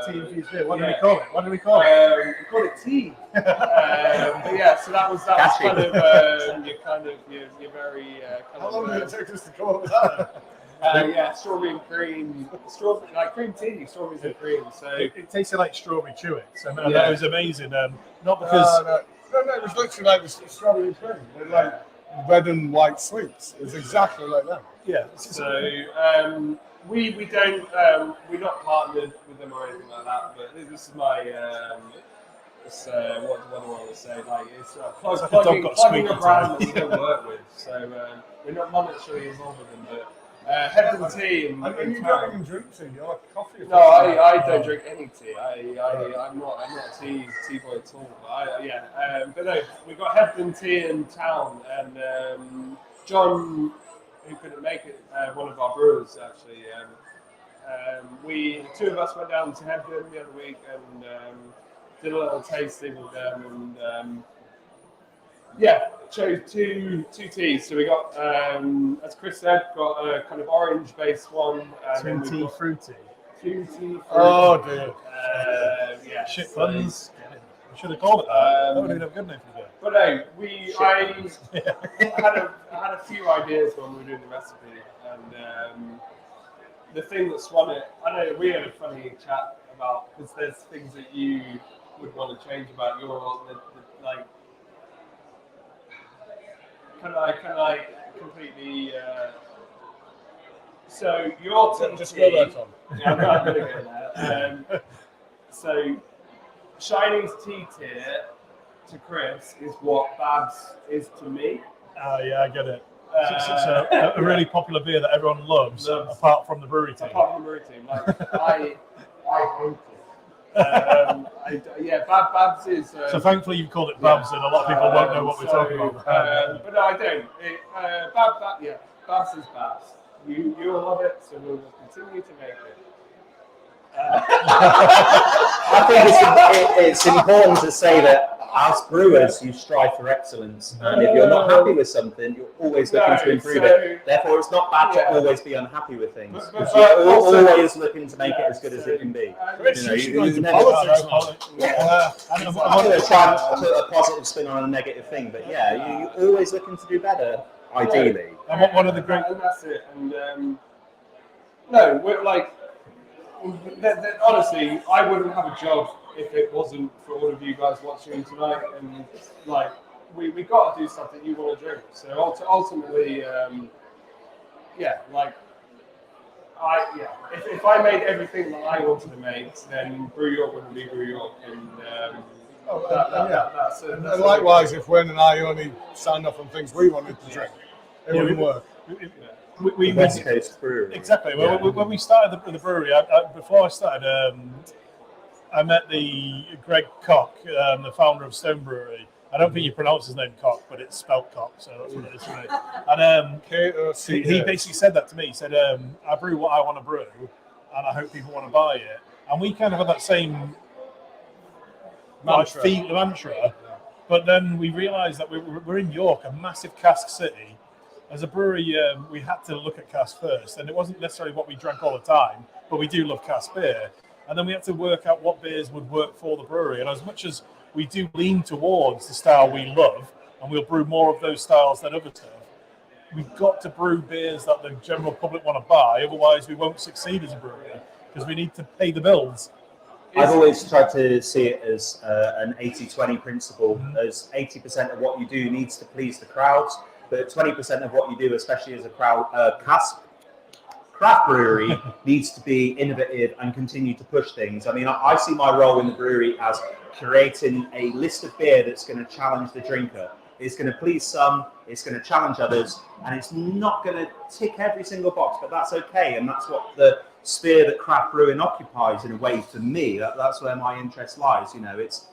Tea infused beer. What do we call it? What do we call it? We call it tea. But yeah, so that was kind of you're very. How long did it take us to come up with that? Yeah, strawberry and cream, like cream tea, strawberries and cream. So it tasted like strawberry chewing. So that was amazing. Not because no, it was literally like the strawberry and cream. They're like red and white sweets. It's exactly like that. Yeah. So we don't we're not partnered with them or anything like that. But this is my what do I want to say? Like it's plugging a brand that we don't work with. So we're not monetarily involved with them, but. Headland Tea and you don't even drink tea, you like coffee. No, I don't drink any tea. I'm not a tea boy at all. But no, we've got Headland Tea in town, and John, who couldn't make it, one of our brewers actually. Two of us went down to Headland the other week and did a little tasting with them, and chose two teas. So we got, as Chris said, got a kind of orange-based one. Tutti fruity. Tutti fruity. Oh dear. Shit buns. I should have called it that. That would have been a good name for it. But no, I had a few ideas when we were doing the recipe, and the thing that swung it. I know we had a funny chat about, because there's things that you would want to change about your like. Can I completely? So your tea. Just go there, Tom. Yeah, I'm not going to go there. So Shiny's tea tier to Chris is what Babs is to me. Oh yeah, I get it. So a really popular beer that everyone loves, apart from the brewery team. Apart from the brewery team, like I hate it. Babs is. So thankfully you've called it Babs, and a lot of people won't know what we're talking about. But no, I don't. Babs is Babs. You'll love it, so we'll continue to make it. I think it's important to say that as brewers, you strive for excellence, and if you're not happy with something, you're always looking to improve it. Therefore, it's not bad to always be unhappy with things. You're always looking to make it as good as it can be. I'm going to try and put a positive spin on a negative thing, but yeah, you're always looking to do better, ideally. And one of the great. And that's it. And no, we're like. Honestly, I wouldn't have a job if it wasn't for all of you guys watching tonight. And like, we got to do stuff that you want to drink. So ultimately, if I made everything that I wanted to make, then Brew York wouldn't be Brew York. And and likewise, if Wayne and I only signed off on things we wanted to drink, it wouldn't work. We West Coast Brewery. Exactly. Yeah. When we started the brewery, before I started, I met the Greg Koch, the founder of Stone Brewery. I don't think you pronounce his name Koch, but it's spelt Koch, so that's what it is for me. And he basically said that to me. He said, I brew what I want to brew, and I hope people want to buy it. And we kind of had that same mantra. But then we realised that we're in York, a massive cask city. As a brewery, we had to look at cask first, and it wasn't necessarily what we drank all the time, but we do love cask beer. And then we had to work out what beers would work for the brewery. And as much as we do lean towards the style we love, and we'll brew more of those styles than other stuff. We've got to brew beers that the general public want to buy, otherwise we won't succeed as a brewery because we need to pay the bills. I've always tried to see it as an 80-20 principle, as 80% of what you do needs to please the crowds, but 20% of what you do, especially as a craft brewery, needs to be innovative and continue to push things. I mean, I see my role in the brewery as curating a list of beer that's going to challenge the drinker. It's going to please some, it's going to challenge others, and it's not going to tick every single box, but that's okay, and that's what the sphere that craft brewing occupies in a way for me. That's where my interest lies. You know, it's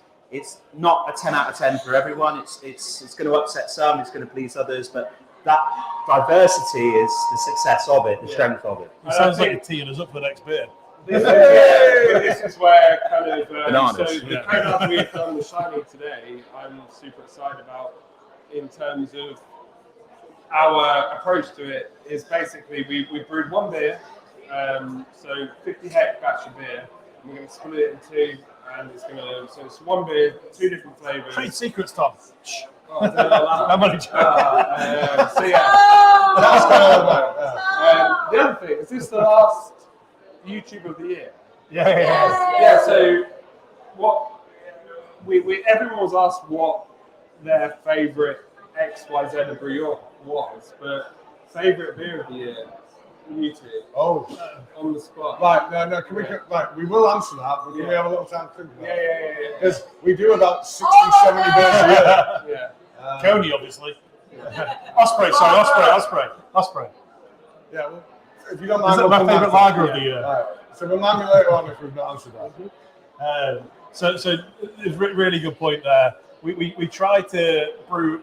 not a 10 out of 10 for everyone. It's going to upset some, it's going to please others, but that diversity is the success of it, the strength of it. It sounds like you're teeing us up for the next beer. This is where kind of Bananas. so the code we've done with Shiny today, I'm super excited about in terms of our approach to it. Is basically we brewed one beer, so 50 hect batch of beer. And we're going to split it in two, and it's going to so it's one beer, two different flavors. Trade secrets, Tom. Oh, I don't know about I'm only joking. so yeah, that's kind of the other thing. Is this the last YouTube of the year? Yeah. So what we everyone was asked what their favourite XYZ of Brew York was, but favourite beer of the year, you two. Oh, on the spot. Right, no, can we? Right, we will answer that, but can we have a little time to think about it? Yeah. Because we do about 60, 70 beers a year. Yeah. Coney, obviously. Osprey. Yeah, well, if you don't mind, Is that my favourite lager of the year? Right. So remind me later on if we've not answered that. So it's a really good point there. We try to brew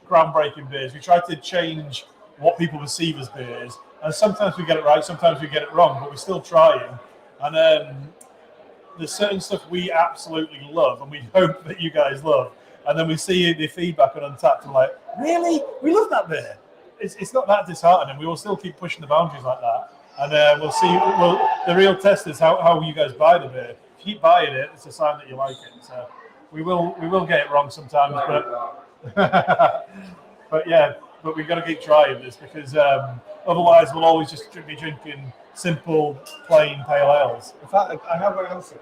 groundbreaking beers. We try to change what people perceive as beers, and sometimes we get it right, sometimes we get it wrong, but we're still trying. And there's certain stuff we absolutely love, and we hope that you guys love. And then we see the feedback on Untapped, and we're like, really? We love that beer. It's not that disheartening. We will still keep pushing the boundaries like that. And we'll see. The real test is how you guys buy the beer. If you keep buying it, it's a sign that you like it. So we will get it wrong sometimes, but we've got to keep trying this because otherwise we'll always just be drinking simple, plain pale ales. In fact, I have an answer.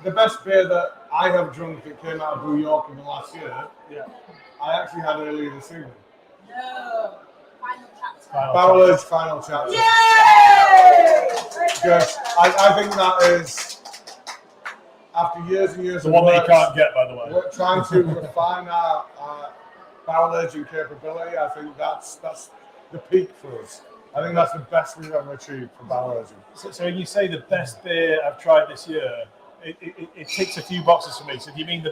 The best beer that I have drunk that came out of Brew York in the last year, I actually had earlier this evening. No. Final chapter. Barrel Edge Final Chapter. Yay! Because I think that is, after years and years The of one that work, you can't get, by the way. we're trying to refine our barrel aging capability. I think that's the peak for us. I think that's the best we've ever achieved for barrel aging. So when you say the best beer I've tried this year, it ticks a few boxes for me. So do you mean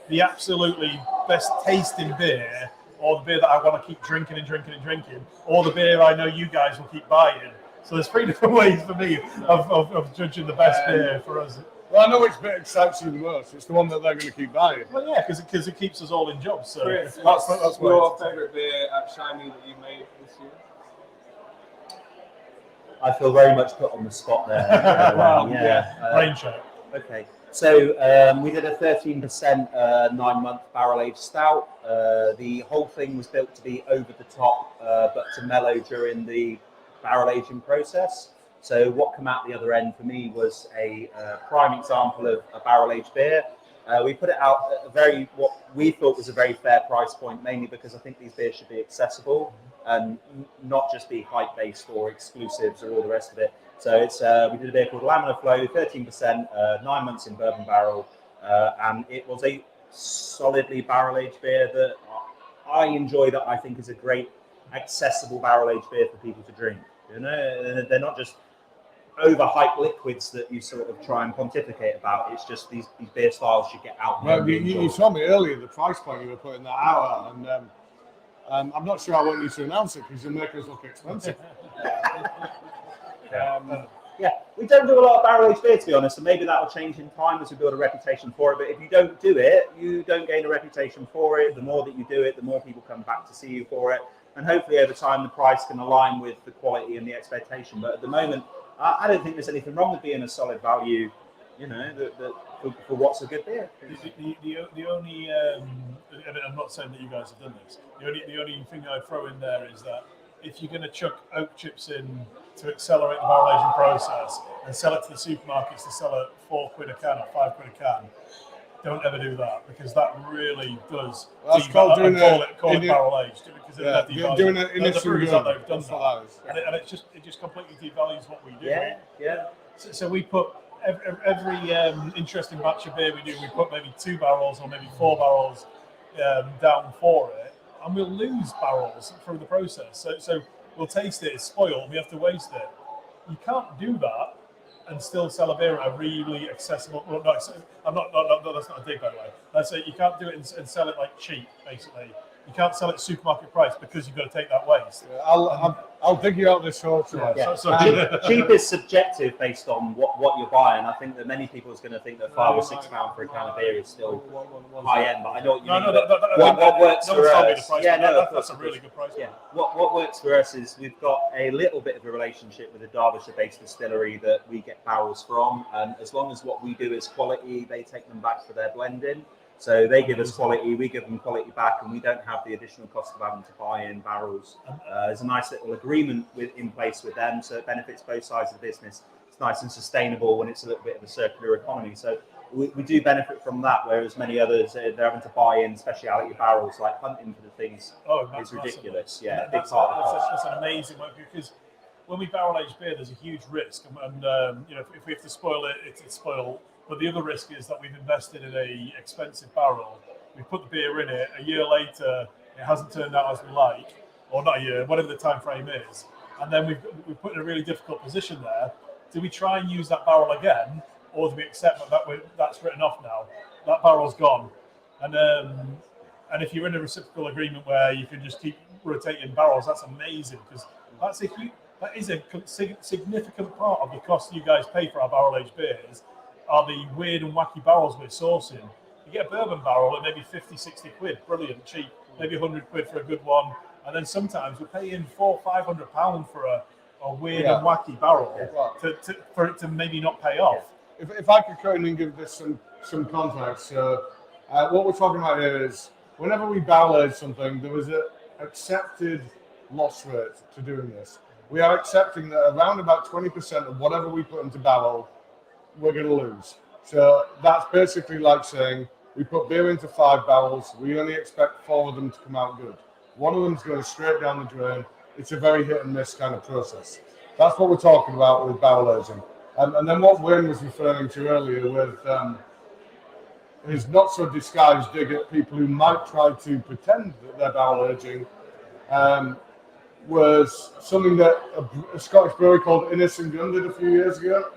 the absolutely best tasting beer, or the beer that I want to keep drinking and drinking and drinking, or the beer I know you guys will keep buying? So there's 3 different ways for me of judging the best beer for us. Well, I know which bit excites you the most. It's the one that they're going to keep buying. Well, yeah, because it keeps us all in jobs. So Chris, that's what's your favourite beer at Shiny that you made this year? I feel very much put on the spot there. Rain check. Okay, so we did a 13% 9-month barrel-aged stout. The whole thing was built to be over the top, but to mellow during the barrel aging process. So what came out the other end for me was a prime example of a barrel-aged beer. We put it out at what we thought was a very fair price point, mainly because I think these beers should be accessible and not just be hype-based or exclusives or all the rest of it. So we did a beer called Laminar Flow, 13%, 9 months in bourbon barrel, and it was a solidly barrel-aged beer that I enjoy, that I think is a great accessible barrel-aged beer for people to drink. You know, they're not just overhyped liquids that you sort of try and pontificate about. It's just these beer styles should get out there. Well, you told me earlier the price point you were putting that out at, and I'm not sure I want you to announce it because you'll make us look expensive. We don't do a lot of barrel-aged beer, to be honest, and maybe that'll change in time as we build a reputation for it. But if you don't do it, you don't gain a reputation for it. The more that you do it, the more people come back to see you for it. And hopefully over time the price can align with the quality and the expectation. But at the moment, I don't think there's anything wrong with being a solid value, you know, that for what's a good beer. The only, and I'm not saying that you guys have done this, the only thing I'd throw in there is that if you're going to chuck oak chips in to accelerate the barrel aging process and sell it to the supermarkets to sell at £4 a can or £5 a can, don't ever do that, because that really does call it barrel aged, because doing it in the breweries out there have done that, and it just completely devalues what we do. Yeah. So we put every interesting batch of beer we do, we put maybe 2 barrels or maybe 4 barrels down for it, and we'll lose barrels through the process. So we'll taste it, it's spoiled, we have to waste it. You can't do that and still sell a beer at a really accessible. Well, no, I'm not. No, that's not a dig, by the way. I say you can't do it and sell it like cheap. Basically, you can't sell it supermarket price because you've got to take that waste. Yeah, I'll dig you out this short. Cheap is subjective based on what you're buying. I think that many people is going to think that £5 or £6 for a can of beer is still high end, but I know what you mean. What works for us? That's a really good price. Yeah. What works for us is we've got a little bit of a relationship with a Derbyshire-based distillery that we get barrels from, and as long as what we do is quality, they take them back for their blending. So they give us quality, we give them quality back, and we don't have the additional cost of having to buy in barrels. There's a nice little agreement in place with them, so it benefits both sides of the business. It's nice and sustainable when it's a little bit of a circular economy. So we do benefit from that, whereas many others, they're having to buy in speciality barrels, like hunting for the things is ridiculous. Yeah, big part of the cost. That's an amazing work, because when we barrel age beer, there's a huge risk, and if we have to spoil it, it's spoiled. But the other risk is that we've invested in a expensive barrel. We put the beer in it. A year later, it hasn't turned out as we like, or not a year, whatever the time frame is. And then we've put in a really difficult position there. Do we try and use that barrel again, or do we accept that's written off now? That barrel's gone. And if you're in a reciprocal agreement where you can just keep rotating barrels, that's amazing, because that is a significant part of the cost you guys pay for our barrel aged beers. Are the weird and wacky barrels we're sourcing. You get a bourbon barrel at maybe 50, 60 quid, brilliant, cheap, maybe 100 quid for a good one. And then sometimes we're paying £400-500 for a weird and wacky barrel for it to maybe not pay off. If I could come in and give this some context, what we're talking about here is whenever we barrel age something, there was an accepted loss rate to doing this. We are accepting that around about 20% of whatever we put into barrel, we're going to lose. So that's basically like saying we put beer into 5 barrels, we only expect 4 of them to come out good. One of them's going straight down the drain. It's a very hit and miss kind of process. That's what we're talking about with barrel aging. And then what Wayne was referring to earlier with his not so disguised dig at people who might try to pretend that they're barrel aging, was something that a Scottish brewery called Innis and Gunn did a few years ago.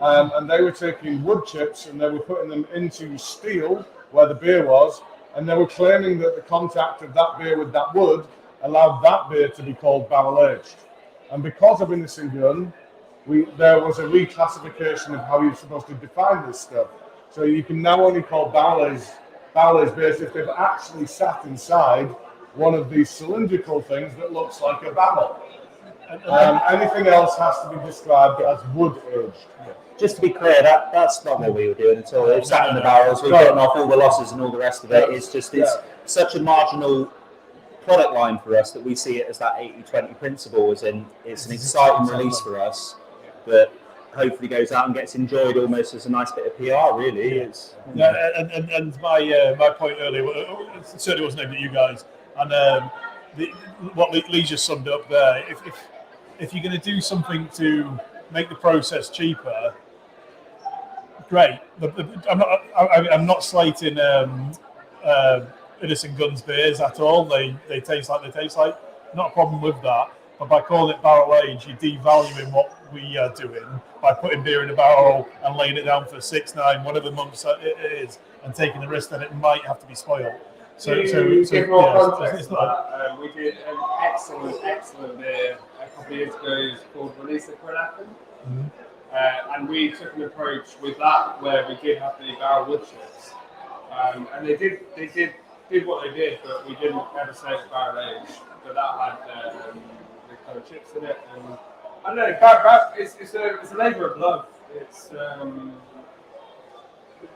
And they were taking wood chips and they were putting them into steel where the beer was, and they were claiming that the contact of that beer with that wood allowed that beer to be called barrel aged. And because of Innis and Gunn, there was a reclassification of how you're supposed to define this stuff. So you can now only call barrel aged beers if they've actually sat inside one of these cylindrical things that looks like a barrel. Anything else has to be described as wood aged. Just to be clear, that's not what we were doing until it sat in the barrels. We're getting off all the losses and all the rest of it. It's such a marginal product line for us that we see it as that 80-20 principle. As in, it's an exciting release for us, but hopefully goes out and gets enjoyed almost as a nice bit of PR. Really, it's. And my point earlier certainly wasn't aimed at you guys. And what Lee just summed up there. If you're going to do something to make the process cheaper, great. I'm not slating Innis and Gunn's beers at all. They taste like they taste like. Not a problem with that. But by calling it barrel age, you're devaluing what we are doing by putting beer in a barrel and laying it down for 6, 9, whatever months it is, and taking the risk that it might have to be spoiled. To give more context to that, we did an excellent beer a couple of years ago called Release of Cranachan. And we took an approach with that where we did have the barrel wood chips. And they did what they did, but we didn't ever say it's barrel aged. But that had the kind of chips in it. And I don't know, it's a labour of love.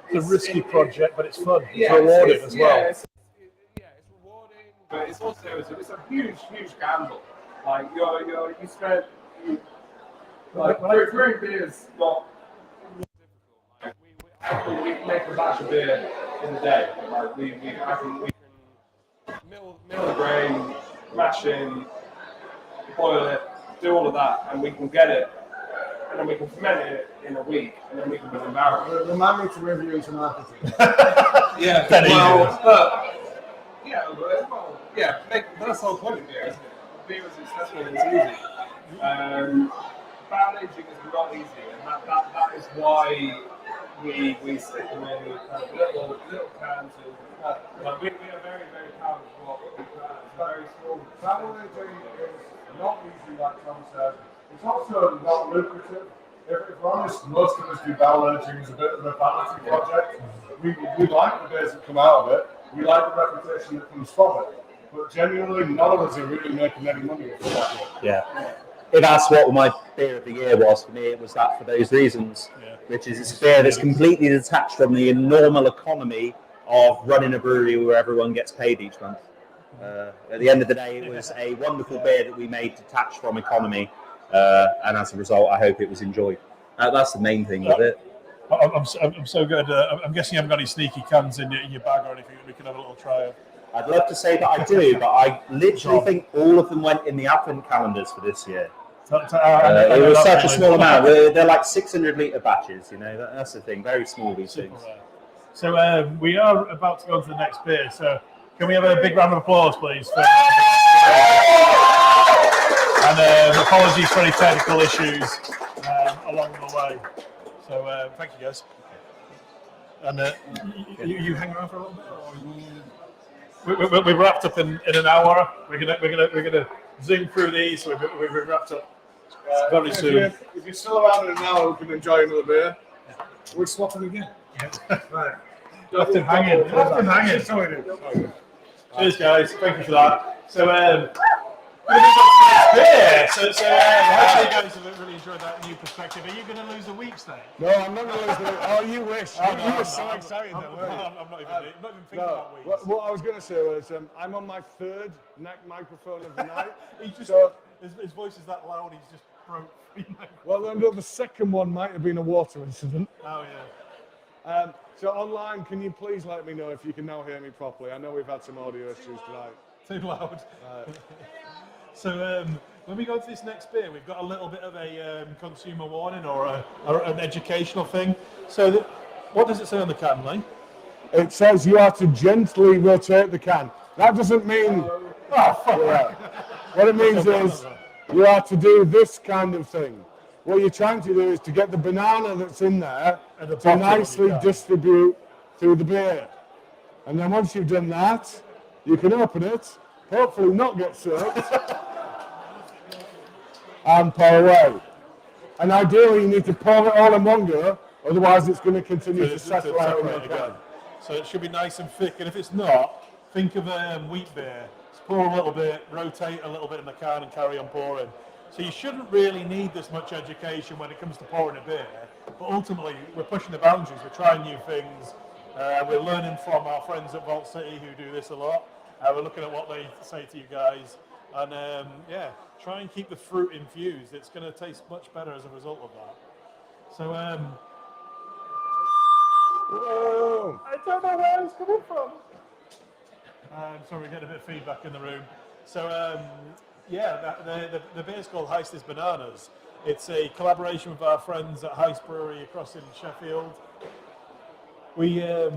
It's a risky project, but it's fun. It's Yeah, rewarding as well. It's rewarding, but it's also it's a huge gamble. Like you spend like brewing beer is not difficult. Like we can make a batch of beer in a day. Like we can mill the grain, mash in, boil it, do all of that, and we can get it, and then we can ferment it in a week, and then we can put it in barrel. Remind me to review into marketing. Yeah, that's the whole point of beer, isn't it? Beer is accessible and it's easy. Barrel aging is not easy, and that is why we stick them in little cans. Like we are very proud of what we have. It's very small. Barrel aging is not easy, like Tom said. It's also not lucrative. If we're honest, most of us do barrel aging as a bit of a vanity project. We like the beers that come out of it. We like the reputation that comes from it. But genuinely, none of us are really making any money with it. Yeah. If asked what my beer of the year was, for me, it was that for those reasons, which is it's a beer that's completely detached from the normal economy of running a brewery where everyone gets paid each month. At the end of the day, it was a wonderful beer that we made detached from economy, and as a result, I hope it was enjoyed. That's the main thing with it. I'm so good. I'm guessing you haven't got any sneaky cans in your bag or anything that we can have a little try of. I'd love to say that I do, but I literally think all of them went in the advent calendars for this year. It was such a small amount. They're like 600-litre batches, you know. That's the thing. Very small, these things. So we are about to go on to the next beer. So can we have a big round of applause, please? And apologies for any technical issues along the way. So thank you, guys. And you hang around for a little bit. We've wrapped up in an hour. We're gonna zoom through these. So we've wrapped up very soon. If you're still around in an hour, we can enjoy another beer. We're swapping again. Right. Left him hanging. Cheers, guys. Thank you for that. So beer. So hopefully you guys have really enjoyed that new perspective. Are you going to lose a week's day? No, I'm not going to lose the week. Oh, you wish. You were so excited then, weren't you? I'm not even thinking about weeks. What I was going to say was I'm on my third neck microphone of the night. His voice is that loud, he's just broke. Well, the second one might have been a water incident. Oh, yeah. So online, can you please let me know if you can now hear me properly? I know we've had some audio issues tonight. Too loud. So when we go to this next beer, we've got a little bit of a consumer warning or an educational thing. So what does it say on the can, Lee? It says you have to gently rotate the can. That doesn't mean... What it means is you have to do this kind of thing. What you're trying to do is to get the banana that's in there to nicely distribute through the beer. And then once you've done that, you can open it, hopefully not get soaked, and pour away. And ideally you need to pour it all in one go, otherwise it's going to continue to settle out in the can. So it should be nice and thick, and if it's not, think of wheat beer. Just pour a little bit, rotate a little bit in the can and carry on pouring. So you shouldn't really need this much education when it comes to pouring a beer, but ultimately we're pushing the boundaries, we're trying new things, we're learning from our friends at Vault City who do this a lot, we're looking at what they say to you guys, and try and keep the fruit infused. It's going to taste much better as a result of that. So, Whoa. I don't know where it's coming from. Sorry, we're getting a bit of feedback in the room. So, the beer's called Heist is Bananas. It's a collaboration with our friends at Shiny Brewery across in Sheffield. You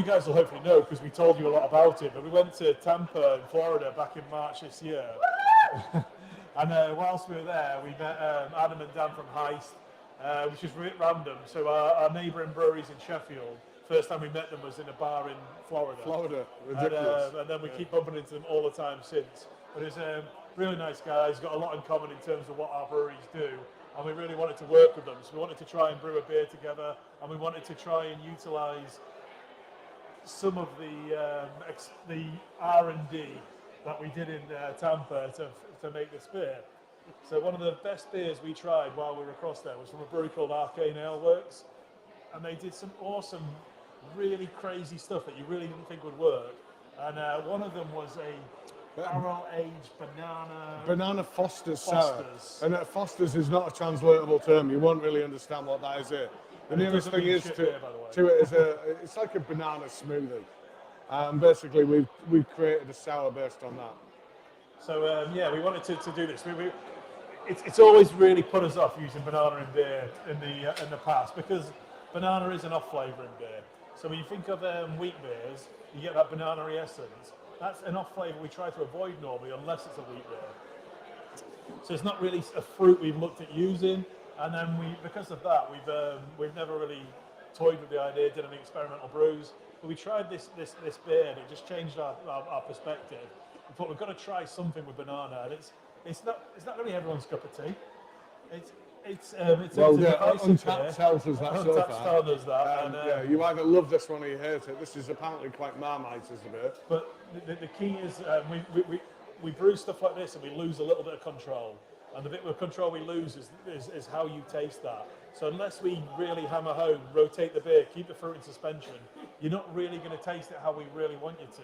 guys will hopefully know because we told you a lot about it, but we went to Tampa in Florida back in March this year. And whilst we were there, we met Adam and Dan from Heist, which is really random. So our neighbouring breweries in Sheffield, first time we met them was in a bar in Florida. Ridiculous. And then we keep bumping into them all the time since. But it's really nice guys, got a lot in common in terms of what our breweries do, and we really wanted to work with them. So we wanted to try and brew a beer together, and we wanted to try and utilise some of the R&D that we did in Tampa to make this beer. So one of the best beers we tried while we were across there was from a brewery called Arcane Ale Works. and they did some awesome, really crazy stuff that you really didn't think would work. And one of them was a barrel-aged Banana Foster's sour. And Foster's is not a translatable term. You won't really understand what that is here. The And it nearest doesn't thing mean is shit to beer, by the way. it is it's like a banana smoothie. Basically, we've created a sour based on that. So yeah, we wanted to do this. It's always really put us off using banana in beer in the past because banana is an off flavour in beer. So when you think of wheat beers, you get that banana-y essence. That's an off flavour we try to avoid normally unless it's a wheat beer. So it's not really a fruit we've looked at using, and then because of that we've never really toyed with the idea, did any experimental brews. But we tried this beer and it just changed our perspective. We thought we've got to try something with banana, and it's not really everyone's cup of tea. It's Untapped tells us that so Untapped far. style does that. Yeah, you either love this one or you hate it. This is apparently quite Marmite as a bit. But the key is we brew stuff like this and we lose a little bit of control. And the bit of control we lose is how you taste that. So unless we really hammer home, rotate the beer, keep the fruit in suspension, you're not really going to taste it how we really want you to.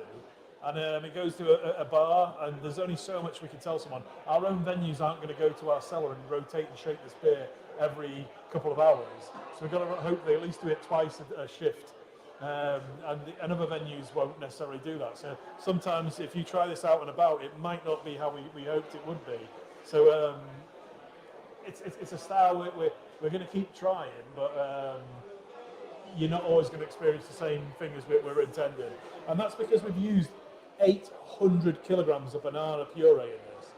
And it goes to a bar, and there's only so much we can tell someone. Our own venues aren't going to go to our cellar and rotate and shake this beer every couple of hours. So we've got to hope they at least do it twice a shift. And other venues won't necessarily do that. So sometimes if you try this out and about, it might not be how we hoped it would be. So it's a style we're going to keep trying, but you're not always going to experience the same thing as we're intending. And that's because we've used 800 kilograms of banana puree in this.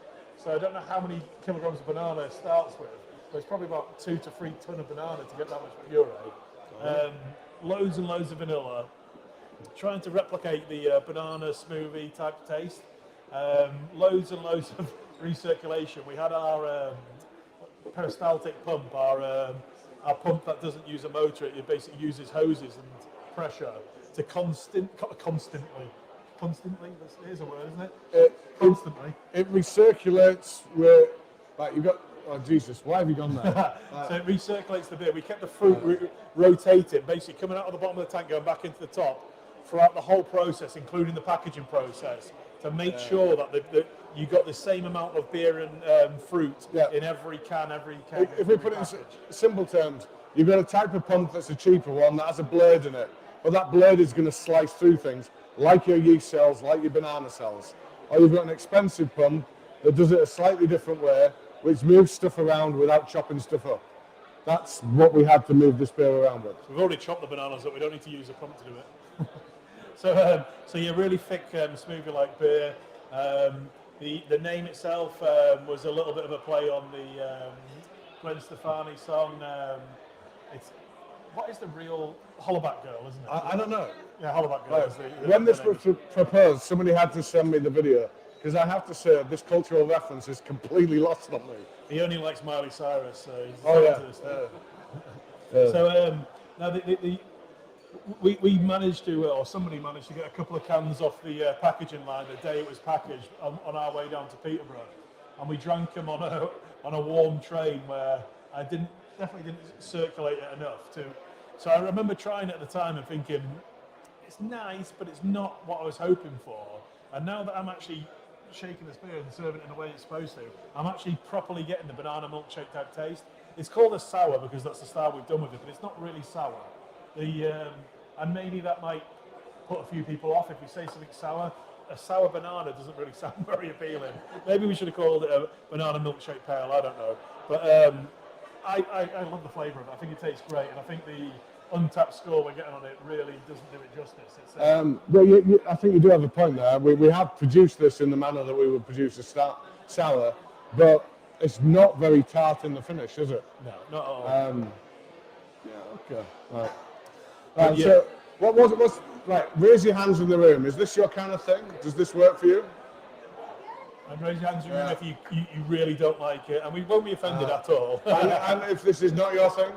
So I don't know how many kilograms of banana it starts with, but it's probably about 2 to 3 ton of banana to get that much puree. Loads and loads of vanilla. Trying to replicate the banana smoothie type taste. Loads and loads of recirculation. We had our peristaltic pump, our pump that doesn't use a motor. It basically uses hoses and pressure to constantly, here's a word, isn't it? Constantly. It recirculates with, like you've got, oh Jesus, why have you gone there? So it recirculates the beer. We kept the fruit rotating, basically coming out of the bottom of the tank, going back into the top throughout the whole process, including the packaging process, to make sure that you got the same amount of beer and fruit in every can, every keg. If we put it in simple terms, you've got a type of pump that's a cheaper one that has a blade in it, but that blade is going to slice through things like your yeast cells, like your banana cells. Or you've got an expensive pump that does it a slightly different way, which moves stuff around without chopping stuff up. That's what we had to move this beer around with. We've already chopped the bananas up, we don't need to use a pump to do it. So yeah, really thick smoothie-like beer. The name itself was a little bit of a play on the Gwen Stefani song. What is the real Hollaback Girl, isn't it? I don't know. Yeah, Hollaback Girl. Right. When this was proposed, somebody had to send me the video, because I have to say, this cultural reference is completely lost on me. He only likes Miley Cyrus, so he's So now we managed to, or somebody managed to get a couple of cans off the packaging line the day it was packaged on our way down to Peterborough, and we drank them on a warm train where I definitely didn't circulate it enough to. So I remember trying it at the time and thinking, it's nice, but it's not what I was hoping for. And now that I'm actually shaking this beer and serving it in the way it's supposed to, I'm actually properly getting the banana milkshake type taste. It's called a sour because that's the style we've done with it, but it's not really sour. And maybe that might put a few people off if we say something sour. A sour banana doesn't really sound very appealing. Maybe we should have called it a banana milkshake pale, I don't know. But I love the flavour of it. I think it tastes great, and I think the untapped score we're getting on it really doesn't do it justice. Well, I think you do have a point there. We have produced this in the manner that we would produce a sour, but it's not very tart in the finish, is it? No, not at all. Yeah, okay. Right, so what's right, raise your hands in the room. Is this your kind of thing? Does this work for you? And raise your hands in the room if you really don't like it, and we won't be offended at all. and if this is not your thing?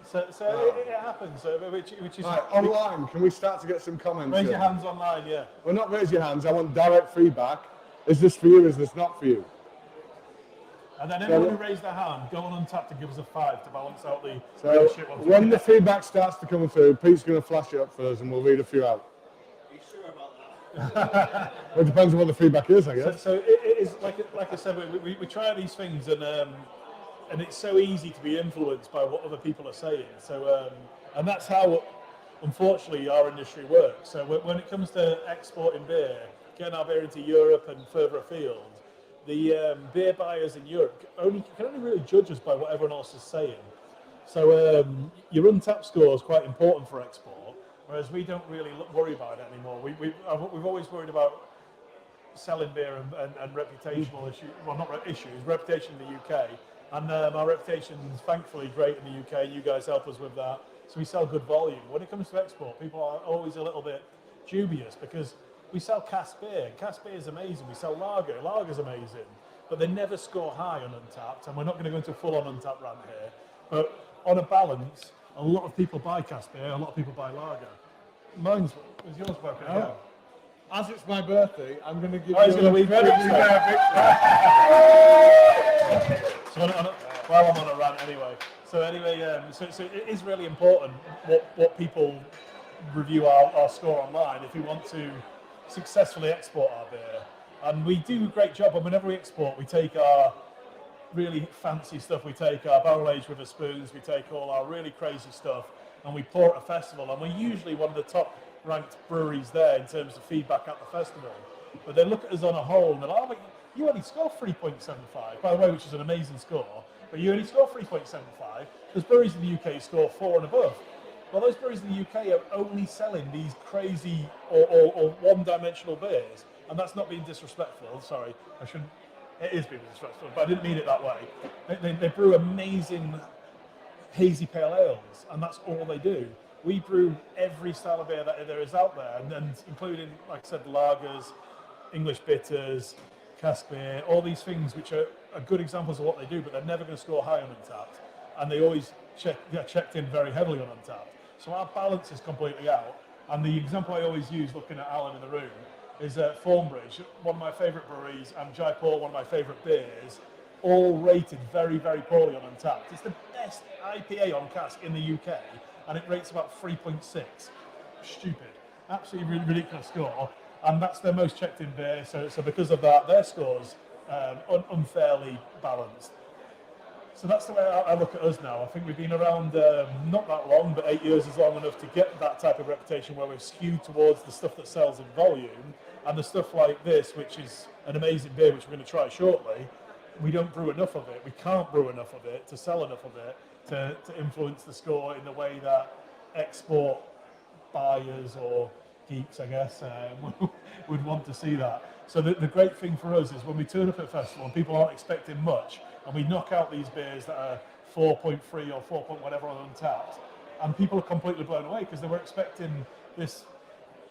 So it happens, which is... Right, online, can we start to get some comments? Raise your hands online, yeah. Well, not raise your hands, I want direct feedback. Is this for you, is this not for you? And then everyone who raised their hand, go on Untapped and give us a 5 to balance out the So shit ones. when the feedback starts to come through, Pete's going to flash it up for us and we'll read a few out. Are you sure about that? Well, it depends on what the feedback is, I guess. So it is, like I said, we try these things and it's so easy to be influenced by what other people are saying. So and that's how, unfortunately, our industry works. So when it comes to exporting beer, getting our beer into Europe and further afield, the beer buyers in Europe can only really judge us by what everyone else is saying. So your Untapped score is quite important for export, whereas we don't really worry about it anymore. We've always worried about selling beer and reputational issues, well, not issues, reputation in the UK. And our reputation is thankfully great in the UK. You guys help us with that. So we sell good volume. When it comes to export, people are always a little bit dubious because we sell cask beer. Cask beer is amazing. We sell lager. Lager's amazing. But they never score high on Untapped. And we're not going to go into a full-on Untapped rant here. But on a balance, a lot of people buy cask beer. A lot of people buy lager. Is yours working? Oh. As it's my birthday, I'm going to give he's you going to leave credit. Well, I'm on a rant anyway. So it is really important what people review our score online if we want to successfully export our beer. And we do a great job. And whenever we export, we take our really fancy stuff. We take our barrel aged river spoons. We take all our really crazy stuff, and we pour at a festival. And we're usually one of the top ranked breweries there in terms of feedback at the festival. But they look at us on a whole and they're like, oh, you only score 3.75, by the way, which is an amazing score, but you only score 3.75. There's breweries in the UK score 4 and above. Well, those breweries in the UK are only selling these crazy or one-dimensional beers, and that's not being disrespectful. Sorry, I shouldn't. It is being disrespectful, but I didn't mean it that way. They brew amazing hazy pale ales, and that's all they do. We brew every style of beer that there is out there, and including, like I said, lagers, English bitters, cask beer, all these things which are good examples of what they do, but they're never going to score high on Untapped, and they always checked in very heavily on Untapped. So our balance is completely out, and the example I always use, looking at Alan in the room, is Thornbridge, one of my favourite breweries, and Jaipur, one of my favourite beers, all rated very, very poorly on Untapped. It's the best IPA on cask in the UK, and it rates about 3.6. Stupid. Absolutely ridiculous score. And that's their most checked in beer. So because of that, their score's unfairly balanced. So that's the way I look at us now. I think we've been around not that long, but 8 years is long enough to get that type of reputation where we're skewed towards the stuff that sells in volume, and the stuff like this, which is an amazing beer, which we're going to try shortly, we don't brew enough of it. We can't brew enough of it to sell enough of it to influence the score in the way that export buyers or geeks, I guess, would want to see that. So the great thing for us is when we turn up at a festival and people aren't expecting much, and we knock out these beers that are 4.3 or 4 point whatever on Untapped, and people are completely blown away because they were expecting this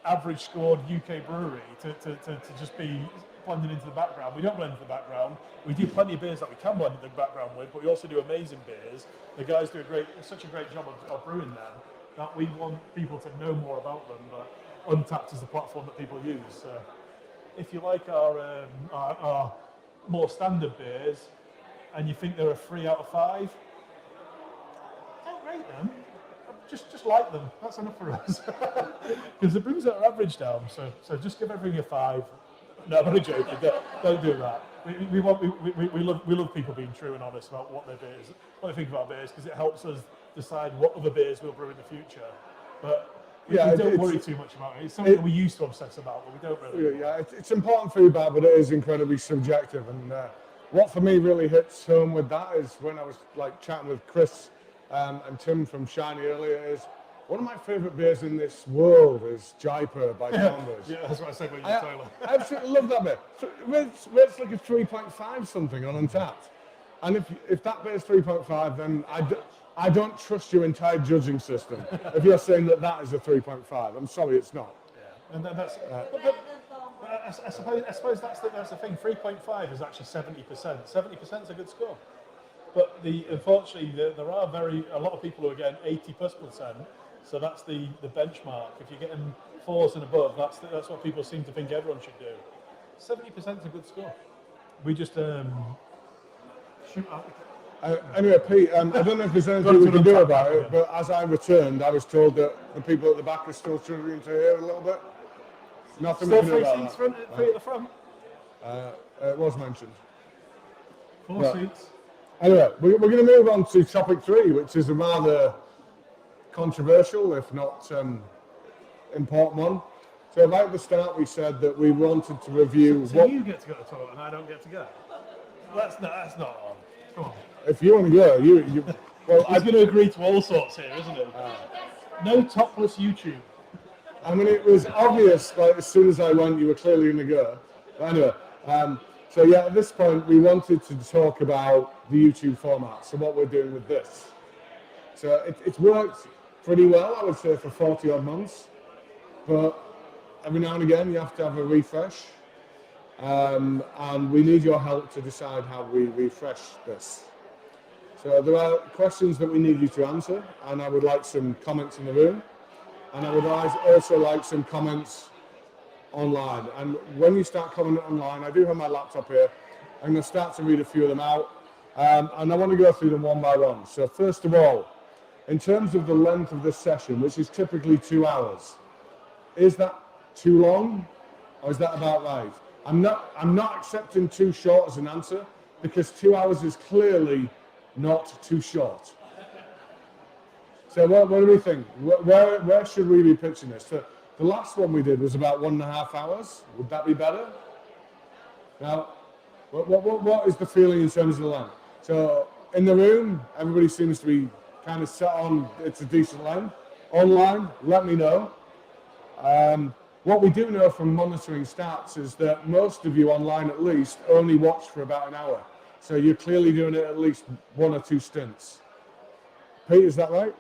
average scored UK brewery to just be blended into the background. We don't blend into the background. We do plenty of beers that we can blend into the background with, but we also do amazing beers. The guys do such a great job of brewing them that we want people to know more about them. But Untapped is the platform that people use. So if you like our more standard beers and you think they're a 3 out of 5, don't rate them. Just like them. That's enough for us. Because it brings our average down. So just give everything a 5. No, I'm only joking. Don't do that. We love people being true and honest about what their beers, what they think about beers, because it helps us decide what other beers we'll brew in the future. But we don't worry too much about it. It's something that we used to obsess about, but we don't really. Yeah, it's important feedback, but it is incredibly subjective. And what for me really hits home with that is when I was like chatting with Chris and Tim from Shiny earlier, is one of my favourite beers in this world is Jaipur by Thornbridge. Yeah, that's what I said when you were Taylor. I absolutely love that beer. It's like a 3.5 something on Untapped. And if that beer is 3.5, then I don't trust your entire judging system if you're saying that is a 3.5. I'm sorry, it's not. Yeah. And that's. I suppose that's the thing. 3.5 is actually 70%. 70% is a good score. But unfortunately, there are a lot of people who are getting 80+%. So that's the benchmark. If you're getting 4s and above, that's what people seem to think everyone should do. 70% is a good score. We just Anyway, Pete, I don't know if there's anything we can do about it, but as I returned, I was told that the people at the back are still struggling to hear a little bit. Nothing we Still can do three about seats that. front, at the front. It was mentioned. 4 seats. Anyway, we're going to move on to topic 3, which is a rather controversial, if not important one. So right at the start, we said that we wanted to review So you get to go to the toilet and I don't get to go. That's not on. Come on. If you want to go, you well, He's going to agree to all sorts here, isn't he? No topless YouTube. I mean, it was obvious, like, as soon as I went, you were clearly going to go. But anyway, so yeah, at this point, we wanted to talk about the YouTube format, so what we're doing with this. So it's worked pretty well, I would say, for 40 odd months, but every now and again, you have to have a refresh, and we need your help to decide how we refresh this. So there are questions that we need you to answer, and I would like some comments in the room. And I would also like some comments online. And when you start commenting online, I do have my laptop here. I'm going to start to read a few of them out. And I want to go through them one by one. So first of all, in terms of the length of this session, which is typically 2 hours, is that too long or is that about right? I'm not accepting too short as an answer because 2 hours is clearly not too short. So what do we think? Where should we be pitching this? So the last one we did was about 1.5 hours. Would that be better? Now, what is the feeling in terms of the length? So in the room, everybody seems to be kind of set on it's a decent length. Online, let me know. What we do know from monitoring stats is that most of you online at least only watch for about an hour. So you're clearly doing it at least 1 or 2 stints. Pete, is that right?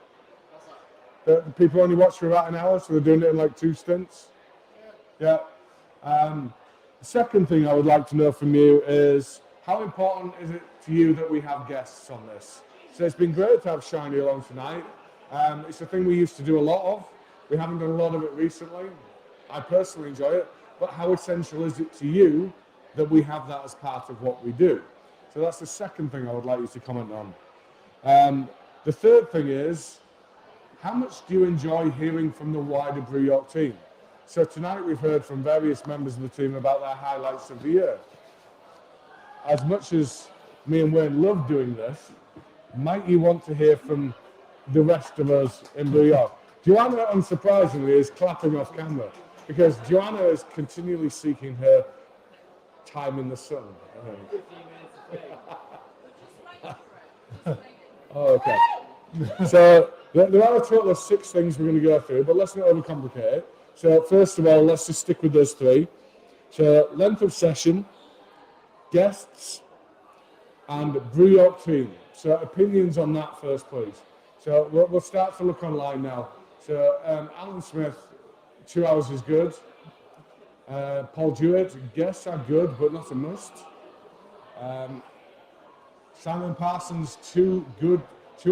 The people only watch for about an hour, so they're doing it in like 2 stints? Yeah. The second thing I would like to know from you is how important is it to you that we have guests on this? So it's been great to have Shiny along tonight. It's a thing we used to do a lot of. We haven't done a lot of it recently. I personally enjoy it, but how essential is it to you that we have that as part of what we do? So that's the second thing I would like you to comment on. The third thing is, how much do you enjoy hearing from the wider Brew York team? So tonight we've heard from various members of the team about their highlights of the year. As much as me and Wayne love doing this, might you want to hear from the rest of us in Brew York? Joanna, unsurprisingly, is clapping off camera because Joanna is continually seeking her time in the sun. Oh, okay. So there are a total of 6 things we're going to go through, but let's not overcomplicate it. So first of all, let's just stick with those 3. So length of session, guests, and Brew York team. So opinions on that first, please. So we'll start to look online now. So Alan Smith, 2 hours is good. Paul Jewett, guests are good, but not a must. Simon Parsons, 2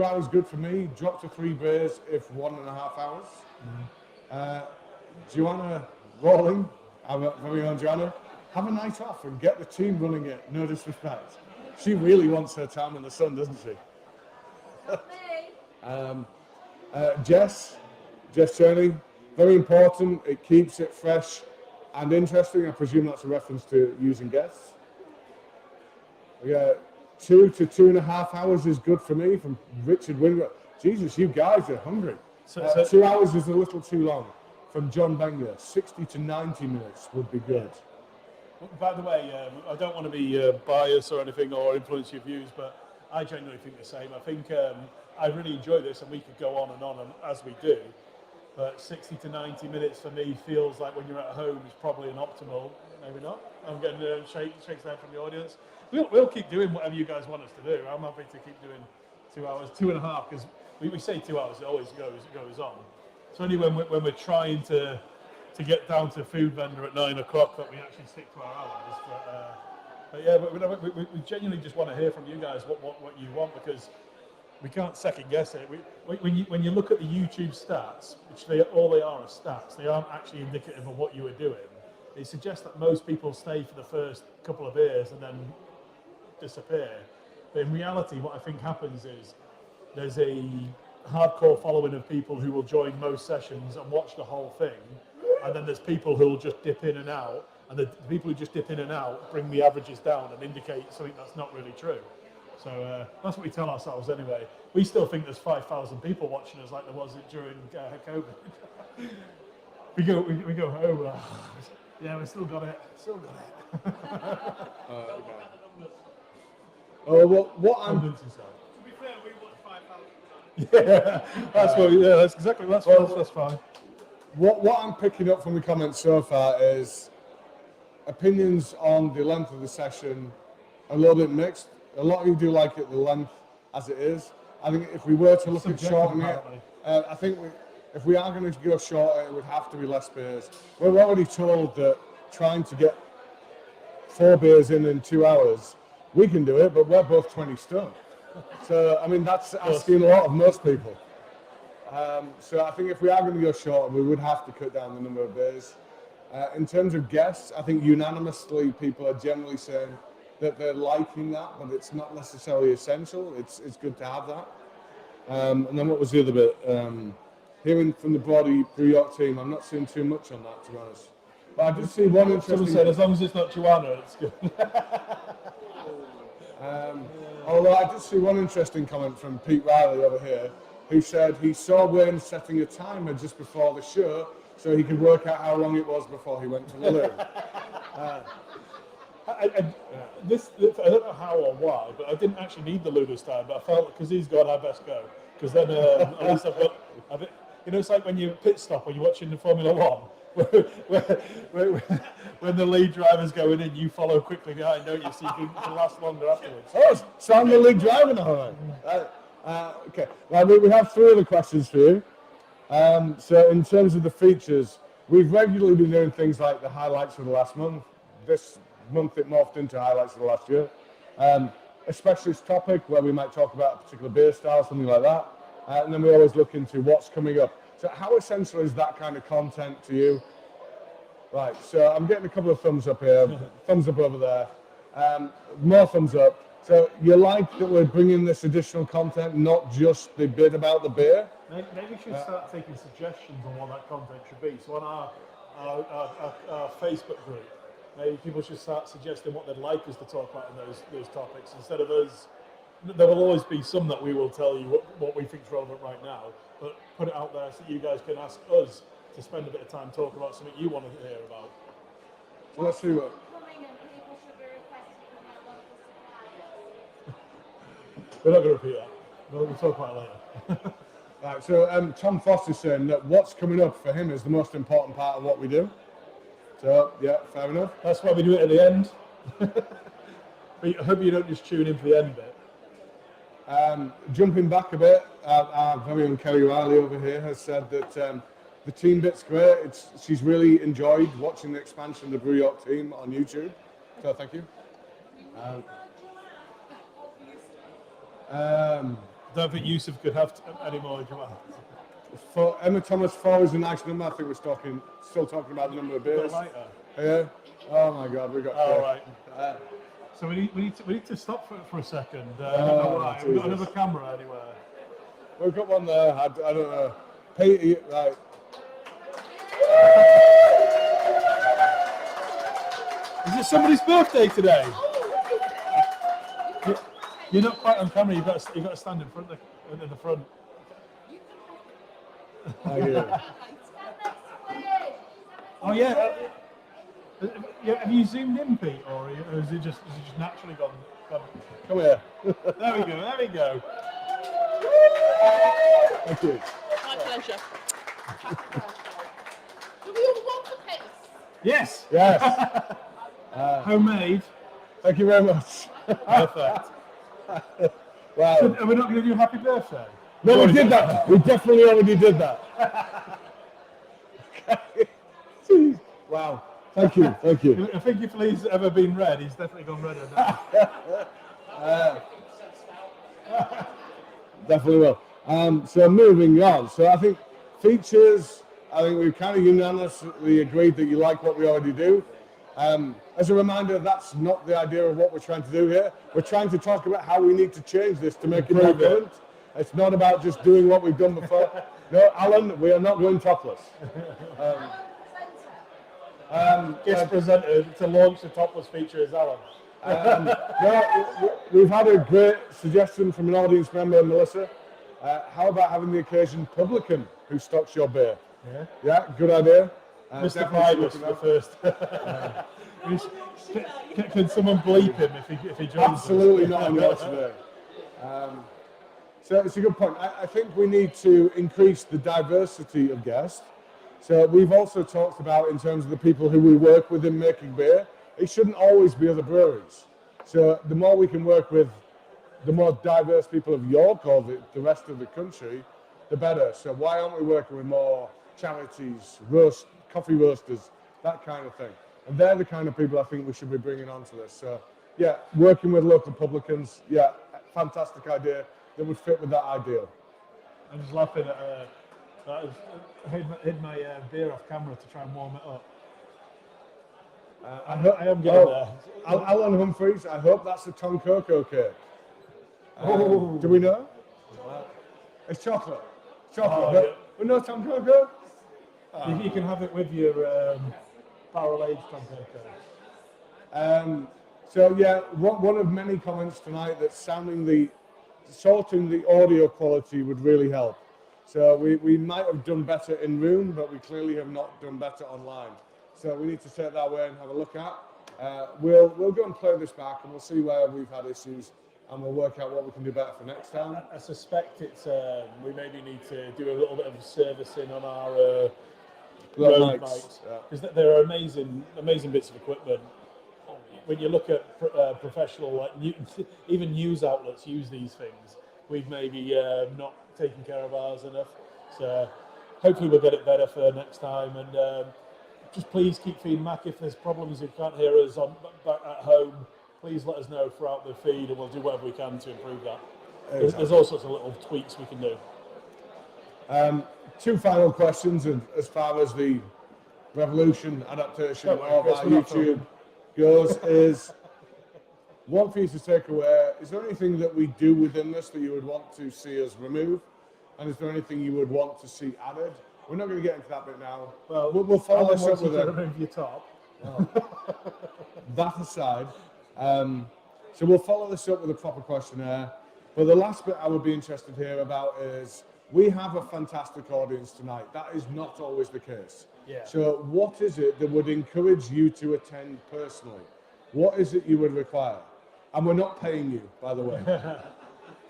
hours good for me. Drop to 3 beers if 1.5 hours. Joanna Rawling, our very own Joanna, have a night off and get the team running it. No disrespect. She really wants her time in the sun, doesn't she? Jess Cherney, very important. It keeps it fresh and interesting. I presume that's a reference to using guests. Yeah, 2 to 2.5 hours is good for me from Richard Wingler. Jesus, you guys are hungry. 2 hours is a little too long. From John Benger, 60 to 90 minutes would be good. By the way, I don't want to be biased or anything or influence your views, but I genuinely think the same. I think I really enjoy this and we could go on and as we do. But 60 to 90 minutes for me feels like when you're at home is probably an optimal. Maybe not. I'm getting shakes there from the audience. We'll keep doing whatever you guys want us to do. I'm happy to keep doing 2 hours, 2.5, because we say 2 hours, it always goes on. It's only when we're trying to get down to food vendor at 9 o'clock that we actually stick to our hours. But yeah, we genuinely just want to hear from you guys what you want, because we can't second guess it. When you look at the YouTube stats, which all they are stats, they aren't actually indicative of what you were doing. It suggests that most people stay for the first couple of beers and then disappear. But in reality, what I think happens is there's a hardcore following of people who will join most sessions and watch the whole thing, and then there's people who will just dip in and out, and the people who just dip in and out bring the averages down and indicate something that's not really true. So that's what we tell ourselves anyway. We still think there's 5,000 people watching us like there was during COVID. we go home. Yeah, we still got it. Still got it. Oh, well, what I'm Convince yourself. To be fair, we want 5,000. Yeah, that's exactly. That's fine. What I'm picking up from the comments so far is opinions on the length of the session are a little bit mixed. A lot of you do like it the length as it is. I think if we were to look at shortening it, I think if we are going to go shorter, it would have to be less beers. We're already told that trying to get 4 beers in 2 hours, we can do it, but we're both 20 stone. So, I mean, that's asking a lot of most people. So I think if we are going to go shorter, we would have to cut down the number of beers. In terms of guests, I think unanimously people are generally saying that they're liking that, but it's not necessarily essential. It's good to have that. And then what was the other bit? Hearing from the Brew York team, I'm not seeing too much on that, to be honest. But I did see one interesting... Someone said, as long as it's not Joanna, it's good. Although I did see one interesting comment from Pete Riley over here, who said he saw Wayne setting a timer just before the show so he could work out how long it was before he went to the loo. I don't know how or why, but I didn't actually need the loo this time, but I felt because he's gone, I best go. Because then at least I've got... it's like when you pit stop when you're watching the Formula One, when the lead driver's going in, you follow quickly behind, don't you, so you can last longer afterwards. Oh, so I'm the lead driver now, right? Okay, well, we have 3 other questions for you. So in terms of the features, we've regularly been doing things like the highlights of the last month. This month it morphed into highlights of the last year. A specialist topic where we might talk about a particular beer style, something like that. And then we always look into what's coming up. So how essential is that kind of content to you? Right, so I'm getting a couple of thumbs up here, thumbs up over there, more thumbs up. So you like that we're bringing this additional content, not just the bit about the beer? Maybe we should start taking suggestions on what that content should be. So on our Facebook group, maybe people should start suggesting what they'd like us to talk about in those topics instead of us. There will always be some that we will tell you what we think is relevant right now, but put it out there so you guys can ask us to spend a bit of time talking about something you want to hear about. Well, let's see what. We're not going to repeat that. We'll talk about it later. Right, so Tom Foster's saying that what's coming up for him is the most important part of what we do. So, yeah, fair enough. That's why we do it at the end. But I hope you don't just tune in for the end bit. Jumping back a bit, our very own Kerry Riley over here has said that the team bit's great. She's really enjoyed watching the expansion of the Brew York team on YouTube. So thank you. Don't think Yusuf could have any more. For Emma Thomas 4 is a nice number. I think we're still talking about the number of beers. Yeah. Oh my God, we got. All right. So we need to stop for a second. I don't know why. We've got another camera anywhere. We've got one there. I don't know. Pete, right. Is it somebody's birthday today? You're not quite on camera. You've got to stand in front in the front. Oh yeah. Oh yeah. Have you zoomed in, Pete, or is it just naturally gone? Come here. There we go. Thank you. My pleasure. Do we all want the pace? Yes. Yes. Homemade. Thank you very much. Perfect. Wow. So are we not going to do happy birthday? No, we did that. We definitely already did that. Okay. Wow. Thank you. I think if Lee's ever been red, he's definitely gone red. Definitely will. So moving on. So I think features, I think we've kind of unanimously agreed that you like what we already do. as a reminder, that's not the idea of what we're trying to do here. We're trying to talk about how we need to change this to make it more current. It's not about just doing what we've done before. No, Alan, we are not going topless. Guest presenter to launch the topless feature is Alan. We've had a great suggestion from an audience member, Melissa. How about having the occasion publican who stocks your beer? Yeah, good idea. Mr. Primus, the first. Can someone bleep him if he joins? Absolutely not on yours today. So it's a good point. I think we need to increase the diversity of guests. So we've also talked about in terms of the people who we work with in making beer, it shouldn't always be other breweries. So the more we can work with the more diverse people of York or the rest of the country, the better. So why aren't we working with more charities, coffee roasters, that kind of thing? And they're the kind of people I think we should be bringing onto this. So yeah, working with local publicans, yeah, fantastic idea that would fit with that ideal. I'm just laughing at I hid my beer off camera to try and warm it up. I am getting there. Alan Humphreys, I hope that's a Tom Coco cake. Do we know? It's chocolate. But no Tom Coco? You can have it with your barrel aged Tom Coco. So yeah, one of many comments tonight that sorting the audio quality would really help. So we might have done better in room, but we clearly have not done better online. So we need to take that away and have a look at. We'll go and play this back and we'll see where we've had issues and we'll work out what we can do better for next time. I suspect it's we maybe need to do a little bit of servicing on our road mics because there are amazing bits of equipment. When you look at professional, even news outlets use these things. We've maybe not taken care of ours enough. So hopefully we'll get it better for next time. And just please keep feedback if there's problems, if you can't hear us back at home. Please let us know throughout the feed and we'll do whatever we can to improve that. There's all sorts of little tweaks we can do. Two final questions as far as the Revolution adaptation of our YouTube goes is, one for you to take away, is there anything that we do within this that you would want to see us remove? And is there anything you would want to see added? We're not going to get into that bit now. Well, we'll follow this up with remove your top. That aside, so we'll follow this up with a proper questionnaire. But the last bit I would be interested to hear about is, we have a fantastic audience tonight. That is not always the case. Yeah. So what is it that would encourage you to attend personally? What is it you would require? And we're not paying you, by the way.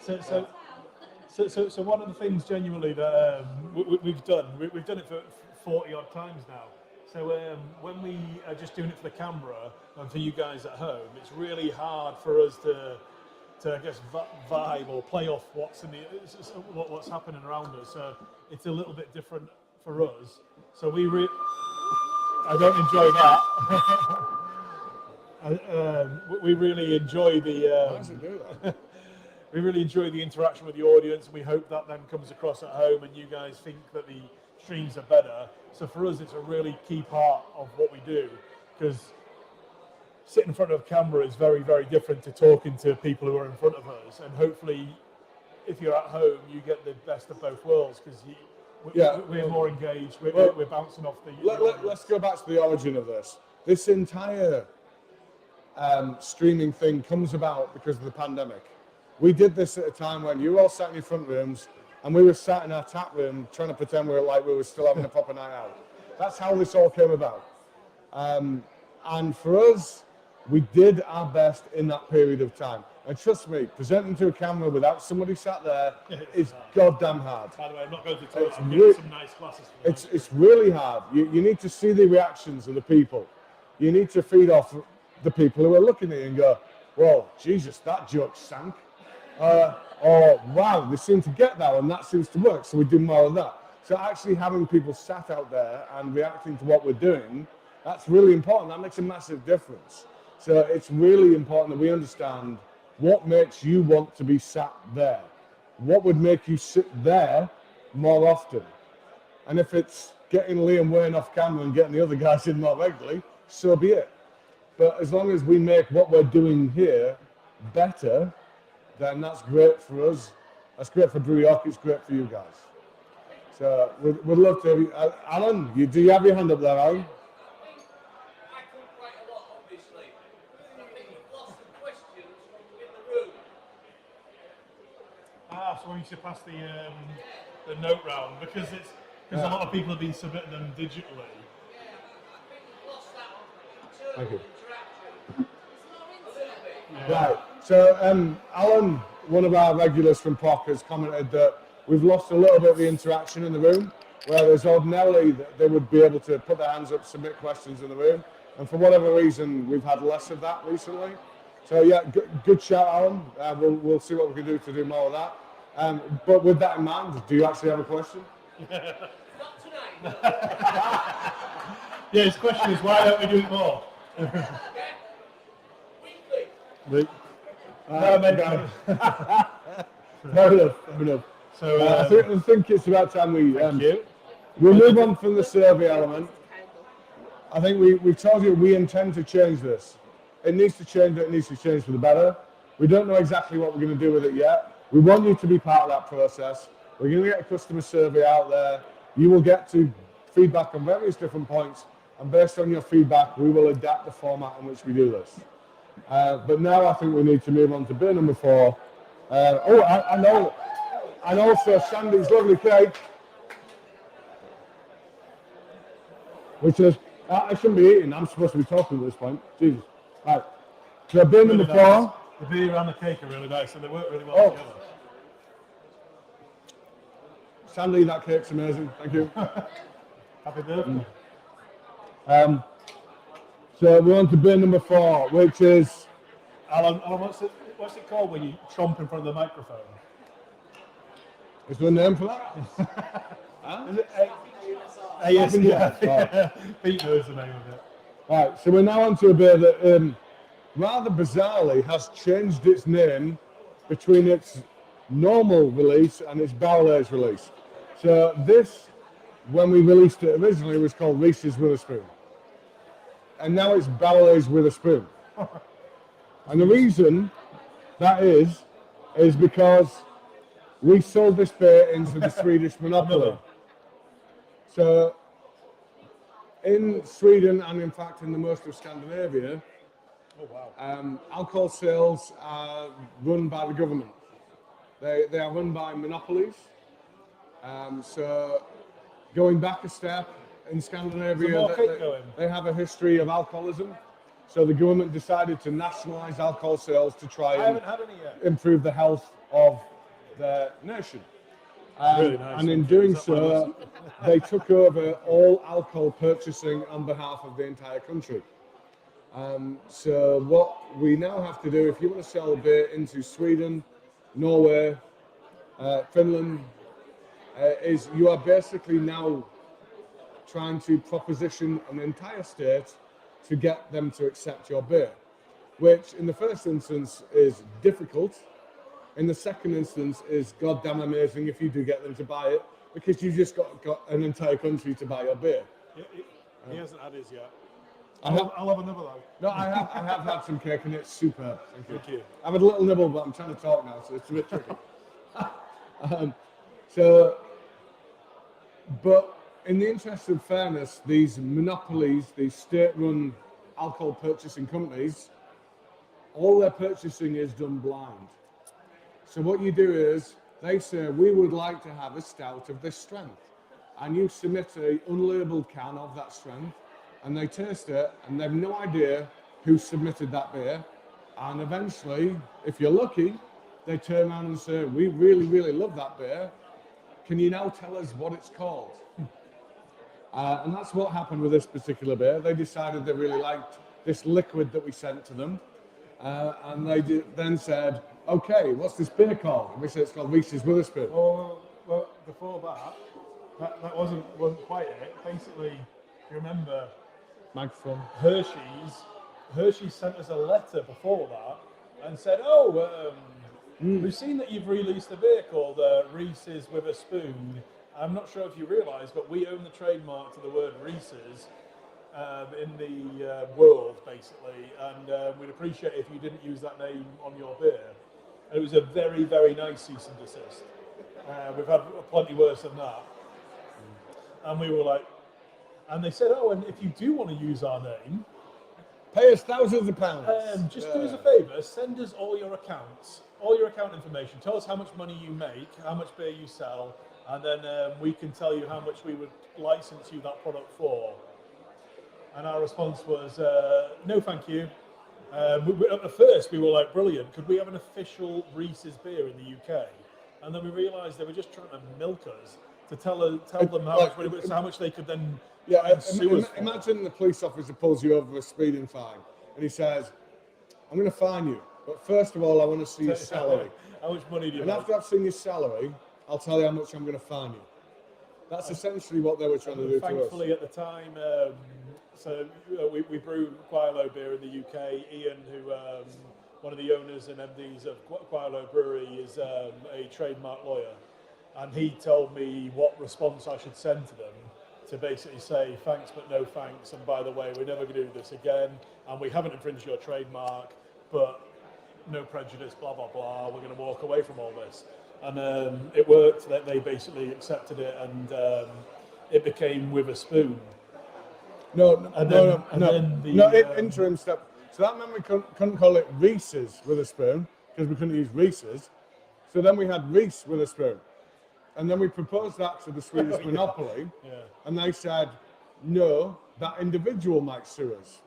So one of the things genuinely that we've done it for 40 odd times now. So when we are just doing it for the camera and for you guys at home, it's really hard for us to I guess vibe or play off what's happening around us. So it's a little bit different for us. So I don't enjoy that. We really enjoy we really enjoy the interaction with the audience. We hope that then comes across at home and you guys think that the streams are better. So for us, it's a really key part of what we do, because sitting in front of a camera is very, very different to talking to people who are in front of us. And hopefully, if you're at home, you get the best of both worlds, because we're more engaged. We're bouncing off the. Let's go back to the origin of this. This entire streaming thing comes about because of the pandemic. We did this at a time when you were all sat in your front rooms and we were sat in our tap room trying to pretend we were still having a proper night out. That's how this all came about. And for us, we did our best in that period of time. And trust me, presenting to a camera without somebody sat there is goddamn hard. By the way, I'm not going to talk. I'm getting some nice glasses. It's really hard. You need to see the reactions of the people. You need to feed off the people who are looking at you and go, well, Jesus, that joke sank. Or, wow, they seem to get that and that seems to work, so we do more of that. So actually having people sat out there and reacting to what we're doing, that's really important. That makes a massive difference. So it's really important that we understand what makes you want to be sat there. What would make you sit there more often? And if it's getting Liam Wayne off camera and getting the other guys in more regularly, so be it. But as long as we make what we're doing here better, then that's great for us. That's great for Brew York. It's great for you guys. So we'd love to have you. Alan, do you have your hand up there, Alan? So we should pass the note round because a lot of people have been submitting them digitally. Thank you. Right. So Alan, one of our regulars from POC, has commented that we've lost a little bit of the interaction in the room, whereas ordinarily they would be able to put their hands up, submit questions in the room, and for whatever reason we've had less of that recently. So yeah, good shout, Alan. We'll see what we can do to do more of that. But with that in mind, do you actually have a question? Not tonight. Yeah, his question is why don't we do it more? Weekly. Fair enough. So I think it's about time we move on from the survey element. I think we've told you we intend to change this. It needs to change. It needs to change for the better. We don't know exactly what we're going to do with it yet. We want you to be part of that process. We're going to get a customer survey out there. You will get to feedback on various different points, and based on your feedback, we will adapt the format in which we do this. But now I think we need to move on to beer number 4. I know. And also Sandy's lovely cake, which is, I shouldn't be eating, I'm supposed to be talking at this point. Jesus. Right. So beer number 4. The beer and the cake are really nice, and they work really well together. Sandy, that cake's amazing. Thank you. Happy birthday. So we're on to beer number 4, which is... Alan, what's it called when you chomp in front of the microphone? Is there a name for that? Is it yeah. Pete knows the name of it. Right, so we're now on to a beer that rather bizarrely has changed its name between its normal release and its barrel-aged release. So this, when we released it originally, was called Reese's with a Spoon. And now it's barrel-aged with a spoon. And the reason that is because we sold this beer into the Swedish monopoly. So in Sweden, and in fact in the most of Scandinavia, alcohol sales are run by the government. They are run by monopolies. So going back a step, in Scandinavia, they have a history of alcoholism. So the government decided to nationalise alcohol sales to try and improve the health of the nation. Really nice, and in doing so, they took over all alcohol purchasing on behalf of the entire country. So what we now have to do, if you want to sell beer into Sweden, Norway, Finland, is you are basically now trying to proposition an entire state to get them to accept your beer, which in the first instance is difficult. In the second instance is goddamn amazing if you do get them to buy it, because you just got an entire country to buy your beer. He hasn't had his yet. I'll have another though. No, I have had some cake and it's superb. Thank you. I've had a little nibble, but I'm trying to talk now, so it's a bit tricky. But in the interest of fairness, these monopolies, these state-run alcohol purchasing companies, all their purchasing is done blind. So what you do is, they say, we would like to have a stout of this strength. And you submit an unlabeled can of that strength, and they taste it, and they have no idea who submitted that beer. And eventually, if you're lucky, they turn around and say, we really, really love that beer. Can you now tell us what it's called? And that's what happened with this particular beer. They decided they really liked this liquid that we sent to them. And they then said, okay, what's this beer called? And we said it's called Reese's with a Spoon. Well, before that wasn't quite it. Basically, if you remember, microphone. Hershey's sent us a letter before that and said, we've seen that you've released a beer called Reese's with a Spoon. I'm not sure if you realise, but we own the trademark to the word Reese's. in the world, basically, and we'd appreciate if you didn't use that name on your beer. And it was a very, very nice cease and desist. We've had plenty worse than that. And we were like, and they said, oh, and if you do want to use our name, pay us thousands of pounds. Just do us a favour, send us all your accounts, all your account information. Tell us how much money you make, how much beer you sell, and then we can tell you how much we would license you that product for. And our response was, no, thank you. At first, we were like, brilliant. Could we have an official Reese's beer in the UK? And then we realised they were just trying to milk us to tell them how much they could then sue us for. Imagine the police officer pulls you over for a speeding fine, and he says, "I'm going to fine you, but first of all, I want to see your salary. How much money do you And make? after I've seen your salary, I'll tell you how much I'm going to fine you." That's essentially what they were trying to do to us. Thankfully, at the time, we brew quite a low beer in the UK. Ian, who one of the owners and MDs of Quilo Brewery, is a trademark lawyer, and he told me what response I should send to them to basically say thanks but no thanks, and by the way, we're never going to do this again, and we haven't infringed your trademark, but no prejudice, blah blah blah, we're going to walk away from all this. And it worked. That they basically accepted it, and it became With a Spoon. Interim step. So that meant we couldn't call it Reese's With a Spoon because we couldn't use Reese's. So then we had Reese With a Spoon, and then we proposed that to the Swedish monopoly, and they said no, that individual might sue us.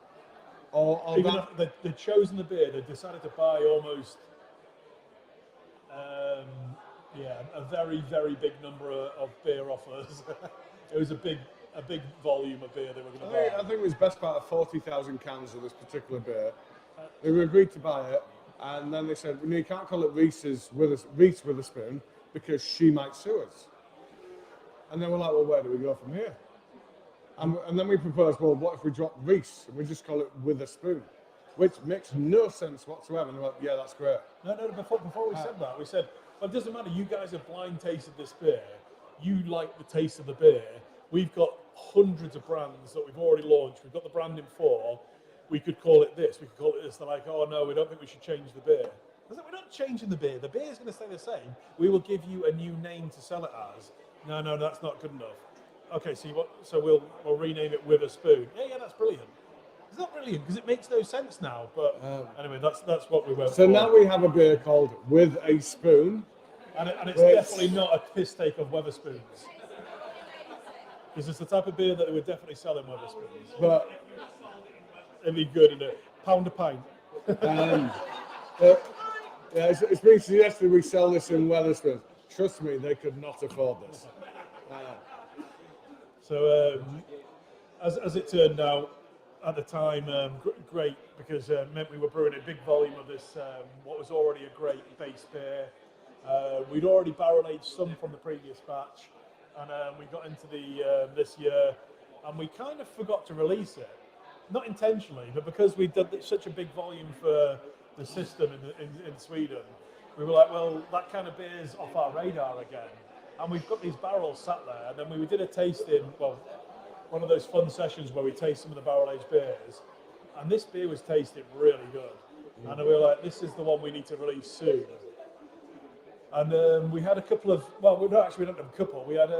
Or even if they'd chosen the beer, they decided to buy almost a very, very big number of beer offers. It was a big volume of beer they were going to buy. I think it was best part of 40,000 cans of this particular beer. They agreed to buy it, and then they said, "You can't call it Reese With a Spoon because she might sue us." And then we're like, "Well, where do we go from here?" And then we proposed, "Well, what if we drop Reese and we just call it With a Spoon?" Which makes no sense whatsoever. And they're like, "Yeah, that's great." No, before we said that, we said, well, it doesn't matter, you guys have blind tasted this beer. You like the taste of the beer. We've got hundreds of brands that we've already launched. We've got the branding for. We could call it this, we could call it this. They're like, "Oh no, we don't think we should change the beer." I said, "We're not changing the beer. The beer is going to stay the same. We will give you a new name to sell it as." No, that's not good enough. Okay, so we'll rename it With a Spoon. Yeah, that's brilliant. It's not brilliant because it makes no sense now. But anyway, that's what we went for. So now we have a beer called With a Spoon. And it's definitely not a piss take of Wetherspoons. Because it's the type of beer that they would definitely sell in Wetherspoons. But it'd be good in a pound a pint. It's been suggested we sell this in Wetherspoons. Trust me, they could not afford this. So as it turned out, at the time, great, because it meant we were brewing a big volume of this, what was already a great base beer. We'd already barrel aged some from the previous batch, and we got into the this year, and we kind of forgot to release it. Not intentionally, but because we did such a big volume for the system in Sweden, we were like, well, that kind of beer's off our radar again. And we've got these barrels sat there, and then we did a tasting, one of those fun sessions where we taste some of the barrel-aged beers, and this beer was tasting really good. And we were like, this is the one we need to release soon. And we had a couple of, we don't have a couple, we had,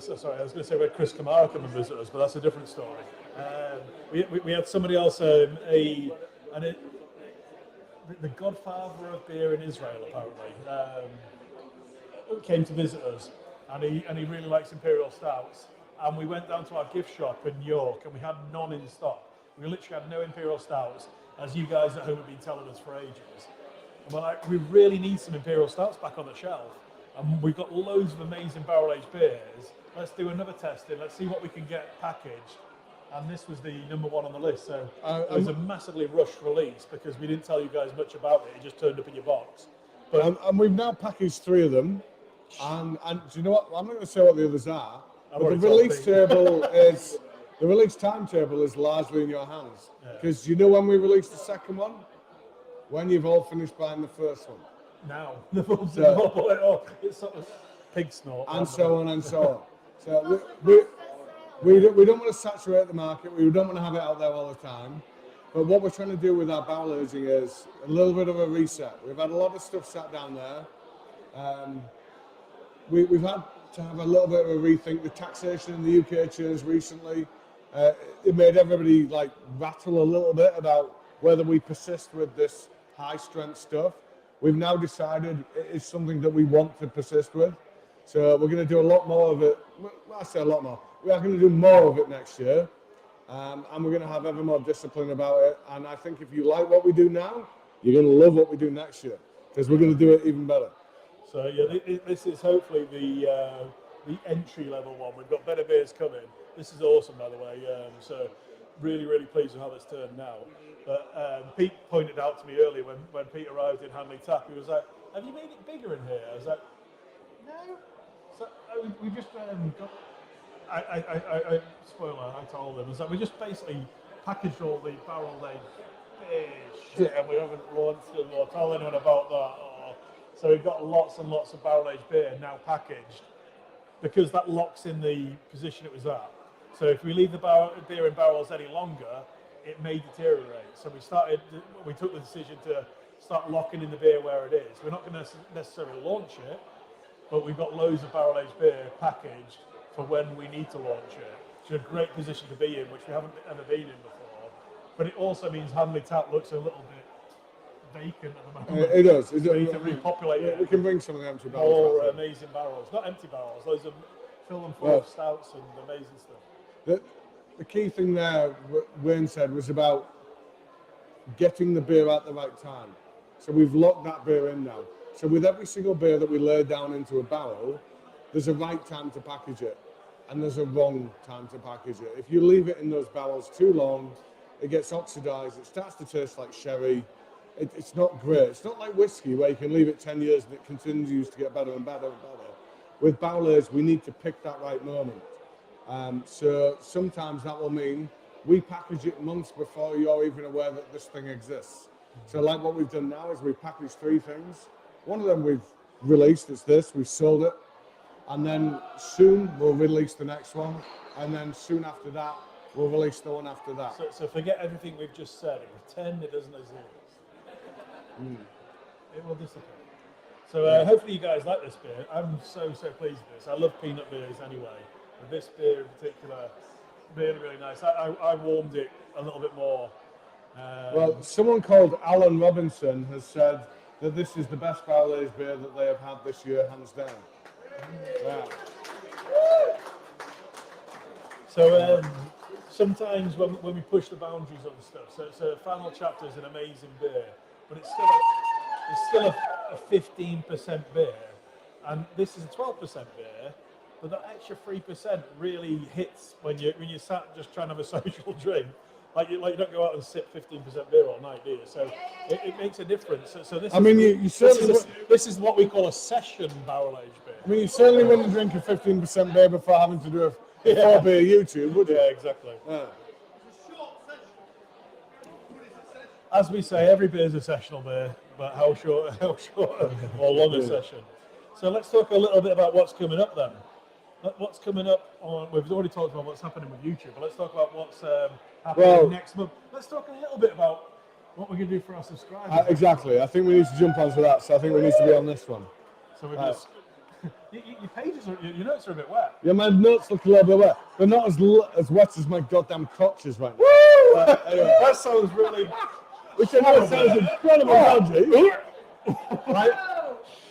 sorry, I was going to say we had Chris Kamara come and visit us, but that's a different story. We had somebody else, the godfather of beer in Israel, apparently, came to visit us, and he really likes imperial stouts. And we went down to our gift shop in York, and we had none in stock. We literally had no imperial stouts, as you guys at home have been telling us for ages. And we're like, we really need some imperial stouts back on the shelf. And we've got loads of amazing barrel-aged beers. Let's do another testing. Let's see what we can get packaged. And this was the number one on the list. So it was a massively rushed release because we didn't tell you guys much about it. It just turned up in your box. But and we've now packaged 3 of them. And do you know what? I'm not going to say what the others are. But the release timetable is largely in your hands. Because you know when we release the second one? When you've all finished buying the first one. Now. It's sort of pig snort. And so on and so on. So We don't want to saturate the market. We don't want to have it out there all the time. But what we're trying to do with our barrel aging is a little bit of a reset. We've had a lot of stuff sat down there. We've had to have a little bit of a rethink. The taxation in the UK changed recently. It made everybody like rattle a little bit about whether we persist with this high strength stuff. We've now decided it is something that we want to persist with. So we're going to do a lot more of it. Well, I say a lot more. We are going to do more of it next year. And we're going to have ever more discipline about it. And I think if you like what we do now, you're going to love what we do next year, because we're going to do it even better. So yeah, this is hopefully the entry level one. We've got better beers coming. This is awesome, by the way. So really, really pleased with how it's turned out. But Pete pointed out to me earlier when Pete arrived in Handley Tap, he was like, "Have you made it bigger in here?" I was like, "No." So we just got. I spoiler. I told him, we just basically packaged all the barrel-aged beer shit, and we haven't launched them or told anyone about that. So we've got lots and lots of barrel-aged beer now packaged, because that locks in the position it was at. So if we leave the beer in barrels any longer, it may deteriorate. So we took the decision to start locking in the beer where it is. We're not going to necessarily launch it, but we've got loads of barrel-aged beer packaged for when we need to launch it. It's a great position to be in, which we haven't ever been in before. But it also means Handley Tap looks a little bit vacant at the moment. It does. We need to repopulate it. We can bring some of them to barrels. More amazing barrels, not empty barrels. Those are fill them full of stouts and amazing stuff. The key thing there, Wayne said, was about getting the beer at the right time. So we've locked that beer in now. So with every single beer that we lay down into a barrel, there's a right time to package it, and there's a wrong time to package it. If you leave it in those barrels too long, it gets oxidized. It starts to taste like sherry. It's not great. It's not like whiskey where you can leave it 10 years and it continues to get better and better and better. With barrel aged, we need to pick that right moment. So sometimes that will mean we package it months before you're even aware that this thing exists. So like what we've done now is we've packaged 3 things. One of them we've released, it's this, we've sold it. And then soon we'll release the next one. And then soon after that, we'll release the one after that. So forget everything we've just said and pretend it doesn't exist. It will disappear. So hopefully you guys like this beer. I'm so pleased with this. I love peanut beers anyway. But this beer in particular, really, really nice. I warmed it a little bit more. Well, someone called Alan Robinson has said that this is the best barrel-aged beer that they have had this year, hands down. Yeah. So sometimes when we push the boundaries on stuff, so Final Chapter is an amazing beer, but it's still a 15% beer, and this is a 12% beer. But that extra 3% really hits when you sat just trying to have a social drink. Like you don't go out and sip 15% beer all night, do you? So it makes a difference. So this. I mean, this is what we call a session barrel-aged beer. I mean, you certainly wouldn't drink a 15% beer before having to do a 4-beer YouTube, would you? Yeah, exactly. As we say, every beer is a sessional beer, but how short or long a session. So let's talk a little bit about what's coming up then. What's coming up we've already talked about what's happening with YouTube, but let's talk about what's happening next month. Let's talk a little bit about what we're going to do for our subscribers. Exactly. I think we need to jump onto that, so I think we need to be on this one. So we're just... Your pages your notes are a bit wet. Yeah, my notes look a little bit wet. They're not as wet as my goddamn crotches right now. Anyway. That sounds really... Which I know sounds incredibly dodgy. Right?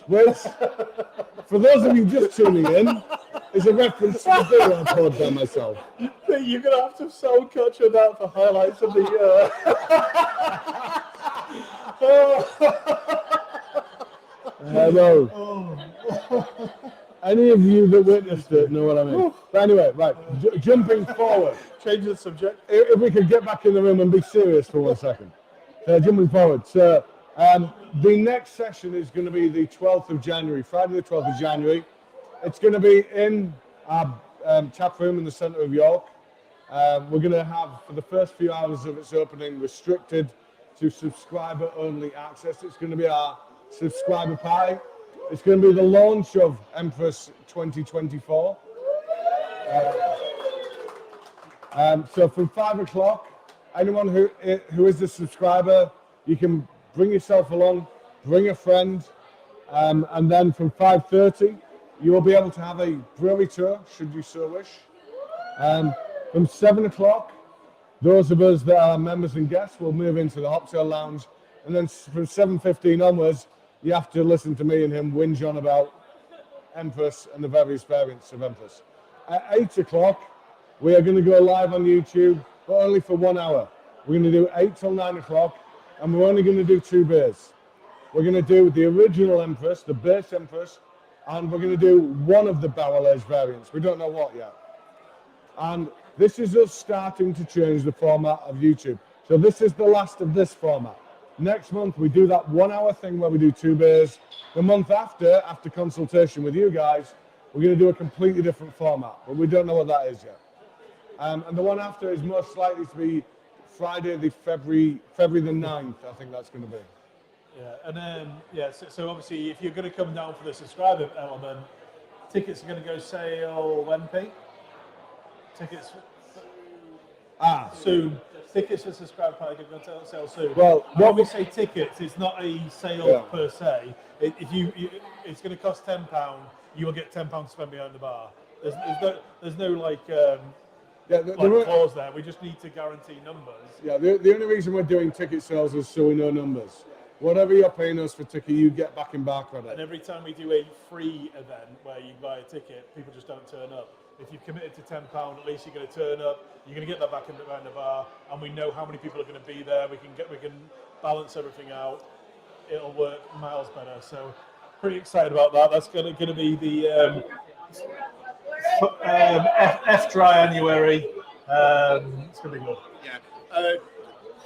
Which, for those of you just tuning in, is a reference to the beer I poured by myself. You're going to have to sound capture that for highlights of the year. Hello. Any of you that witnessed it know what I mean. But anyway, right, jumping forward. Change the subject. If we could get back in the room and be serious for 1 second. Jumping forward. So, the next session is going to be the 12th of January, Friday the 12th of January. It's going to be in our tap room in the centre of York. We're going to have, for the first few hours of its opening, restricted to subscriber-only access. It's going to be our subscriber pie. It's going to be the launch of Empress 2024. So from 5 o'clock, anyone who is a subscriber, you can bring yourself along, bring a friend, and then from 5:30, you will be able to have a brewery tour, should you so wish. From 7 o'clock, those of us that are members and guests will move into the Hoptail Lounge, and then from 7:15 onwards, you have to listen to me and him whinge on about Empress and the various variants of Empress. At 8 o'clock, we are going to go live on YouTube, but only for 1 hour. We're going to do 8 till 9 o'clock, and we're only going to do 2 beers. We're going to do the original Empress, the base Empress, and we're going to do one of the barrel-aged variants. We don't know what yet. And this is us starting to change the format of YouTube. So this is the last of this format. Next month, we do that 1 hour thing where we do 2 beers. The month after consultation with you guys, we're going to do a completely different format, but we don't know what that is yet. And the one after is most likely to be Friday, February the 9th, I think that's going to be. Yeah, and so obviously if you're going to come down for the subscriber element, tickets are going to go sale when, Pete? Tickets soon. Tickets for subscriber party are going to sell soon. Well, when we say tickets, it's not a sale per se. It's going to cost £10. You will get £10 to spend behind the bar. There's no like clause there. We just need to guarantee numbers. Yeah, the only reason we're doing ticket sales is so we know numbers. Whatever you're paying us for ticket, you get back in bar credit. And every time we do a free event where you buy a ticket, people just don't turn up. If you've committed to £10, at least you're going to turn up. You're going to get that back behind the bar, and we know how many people are going to be there. We can balance everything out. It'll work miles better. So, pretty excited about that. That's going to be the F-Dry-Annuary. It's going to be good. Yeah.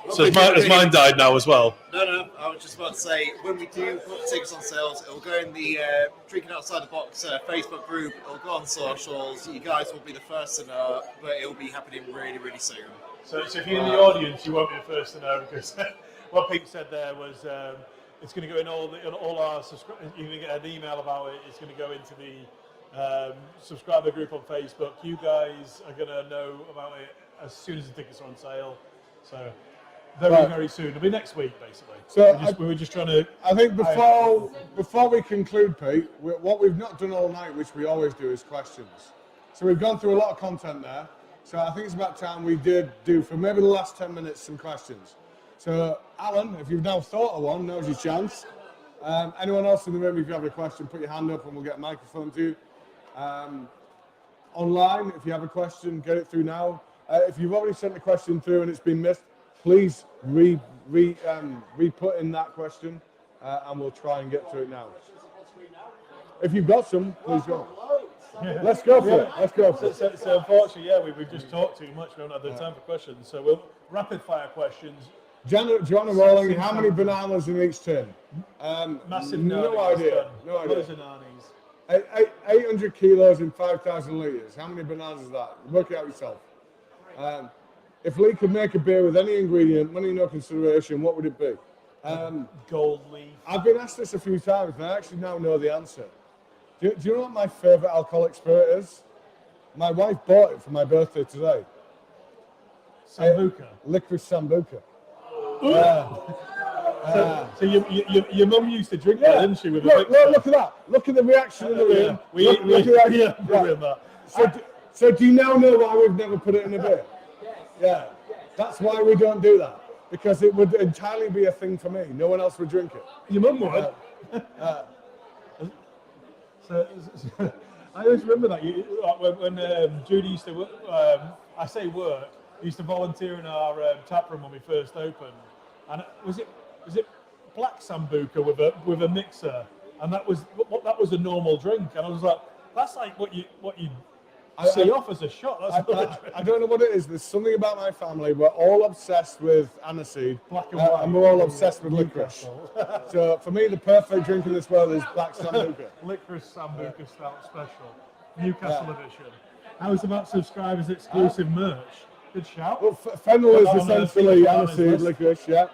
So has mine died now as well? No. I was just about to say, when we do put tickets on sales, it'll go in the Drinking Outside the Box Facebook group. It'll go on socials. You guys will be the first to know, but it'll be happening really, really soon. So if you're in the audience, you won't be the first to know, because what Pete said there was it's going to go in all our subscribers. You're going to get an email about it. It's going to go into the subscriber group on Facebook. You guys are going to know about it as soon as the tickets are on sale. So very soon. It'll be next week, basically. So we were just trying to. I think before we conclude, Pete, what we've not done all night, which we always do, is questions. So we've gone through a lot of content there. So I think it's about time we did do, for maybe the last 10 minutes, some questions. So Alan, if you've now thought of one, now's your chance. Anyone else in the room, if you have a question, put your hand up and we'll get a microphone to you. Online, if you have a question, get it through now. If you've already sent the question through and it's been missed, please re-put in that question, and we'll try and get to it now. If you've got some, please go. Yeah. Let's go for it. Let's go for it. So unfortunately, we've just talked too much. We don't have the time for questions. So we'll rapid fire questions. Joanna Rolling, how many bananas in each tin? Massive. No idea. No idea. Loads of nannies. 800 kilos in 5,000 litres. How many bananas is that? Work it out yourself. If Lee could make a beer with any ingredient, money no consideration, what would it be? Gold leaf. I've been asked this a few times, and I actually now know the answer. Do you know what my favourite alcoholic spirit is? My wife bought it for my birthday today. Sambuca. Licorice Sambuca. So your mum used to drink that, didn't she? With look at that. Look at the reaction in the room. Look at that. So do you now know why we've never put it in a beer? Yeah. That's why we don't do that. Because it would entirely be a thing for me. No one else would drink it. Your mum would. So I always remember that when Judy used to work, used to volunteer in our tap room when we first opened, and was it black sambuca with a mixer, and that was a normal drink, and I was like, that's like what you see off as a shot. I don't know what it is. There's something about my family. We're all obsessed with aniseed, black and white, and we're all obsessed with licorice. So for me, the perfect drink in this world is black sambuca. Licorice Sambuca Stout Special, Newcastle edition. How's about subscribers exclusive merch? Good shout. Well, Fennel is essentially aniseed licorice, yeah.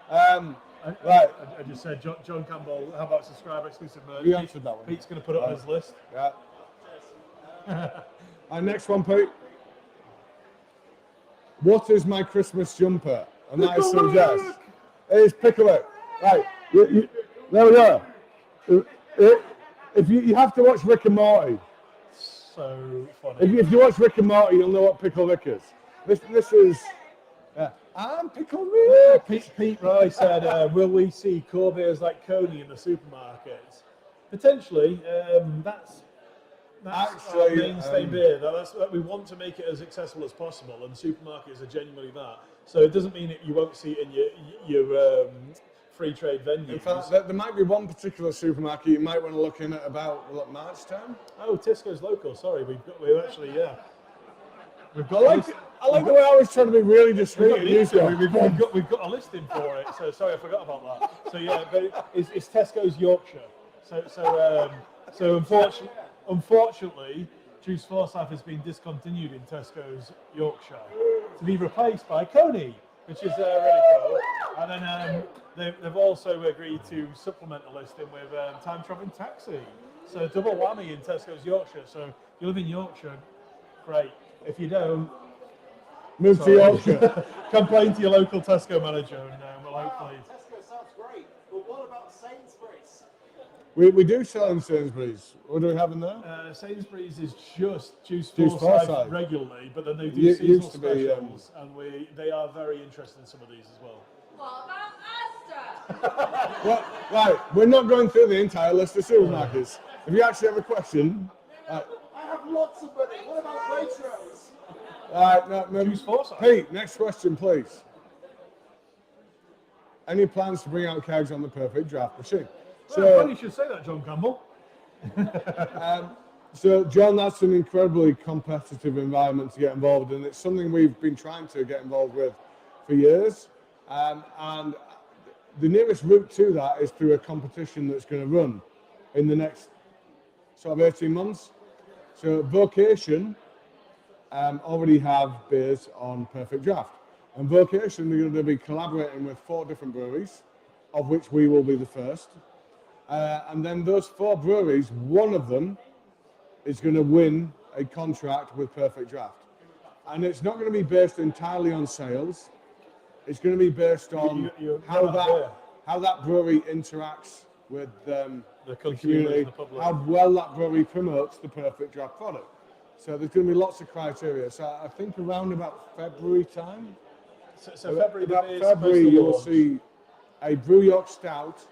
Right. I just said John Campbell. How about subscriber exclusive merch? We answered that one. Pete's going to put it on his list. Yeah. Next one, Pete. what is my Christmas jumper? And I suggest it is Picklewick. Right, there we go. If you have to watch Rick and Morty. So funny. If you watch Rick and Morty, you'll know what Picklewick is. This is. I'm Picklewick. Pete Rye said, will we see core beers like Coney in the supermarkets? Potentially. That's Actually, our mainstay beer. That's we want to make it as accessible as possible, and supermarkets are genuinely that. So it doesn't mean that you won't see it in your free trade venues. In fact, there might be one particular supermarket you might want to look in at about March time. Oh, Tisco's local. Sorry, we've actually. I like the way I was trying to be really discreet. We've got a listing for it. So sorry, I forgot about that. So yeah, but it's Tesco's Yorkshire. So unfortunately, Juice Forsyth has been discontinued in Tesco's Yorkshire to be replaced by Coney, which is really cool. And then they've also agreed to supplement the listing with time traveling taxi. So double whammy in Tesco's Yorkshire. So if you live in Yorkshire, great. If you don't, move to Yorkshire. Complain to your local Tesco manager, and we'll hopefully. Tesco sounds great, but what about Sainsbury's? We do sell in Sainsbury's. What do we have in there? Sainsbury's is just Juice Juice Forsyth Forsyth. regularly, but then they do seasonal used to be, specials, and they are very interested in some of these as well. What about Asda? Well, right, we're not going through the entire list of supermarkets. If you actually have a question, I have lots of money. What about Waitrose? no, Juice Forsyth. Pete, next question, please. Any plans to bring out kegs on the perfect draft machine? Well, funny you should say that, John Campbell. So, John, that's an incredibly competitive environment to get involved in. It's something we've been trying to get involved with for years. And the nearest route to that is through a competition that's going to run in the next sort of 18 months. So, Vocation already have beers on Perfect Draft. And Vocation, they're going to be collaborating with 4 different breweries, of which we will be the first. And then those 4 breweries, one of them is going to win a contract with Perfect Draft. And it's not going to be based entirely on sales. It's going to be based on how that brewery interacts with the community, the public. how well that brewery promotes the Perfect Draft product. So there's going to be lots of criteria. So I think around about February time, So February, you will see a Brew York Stout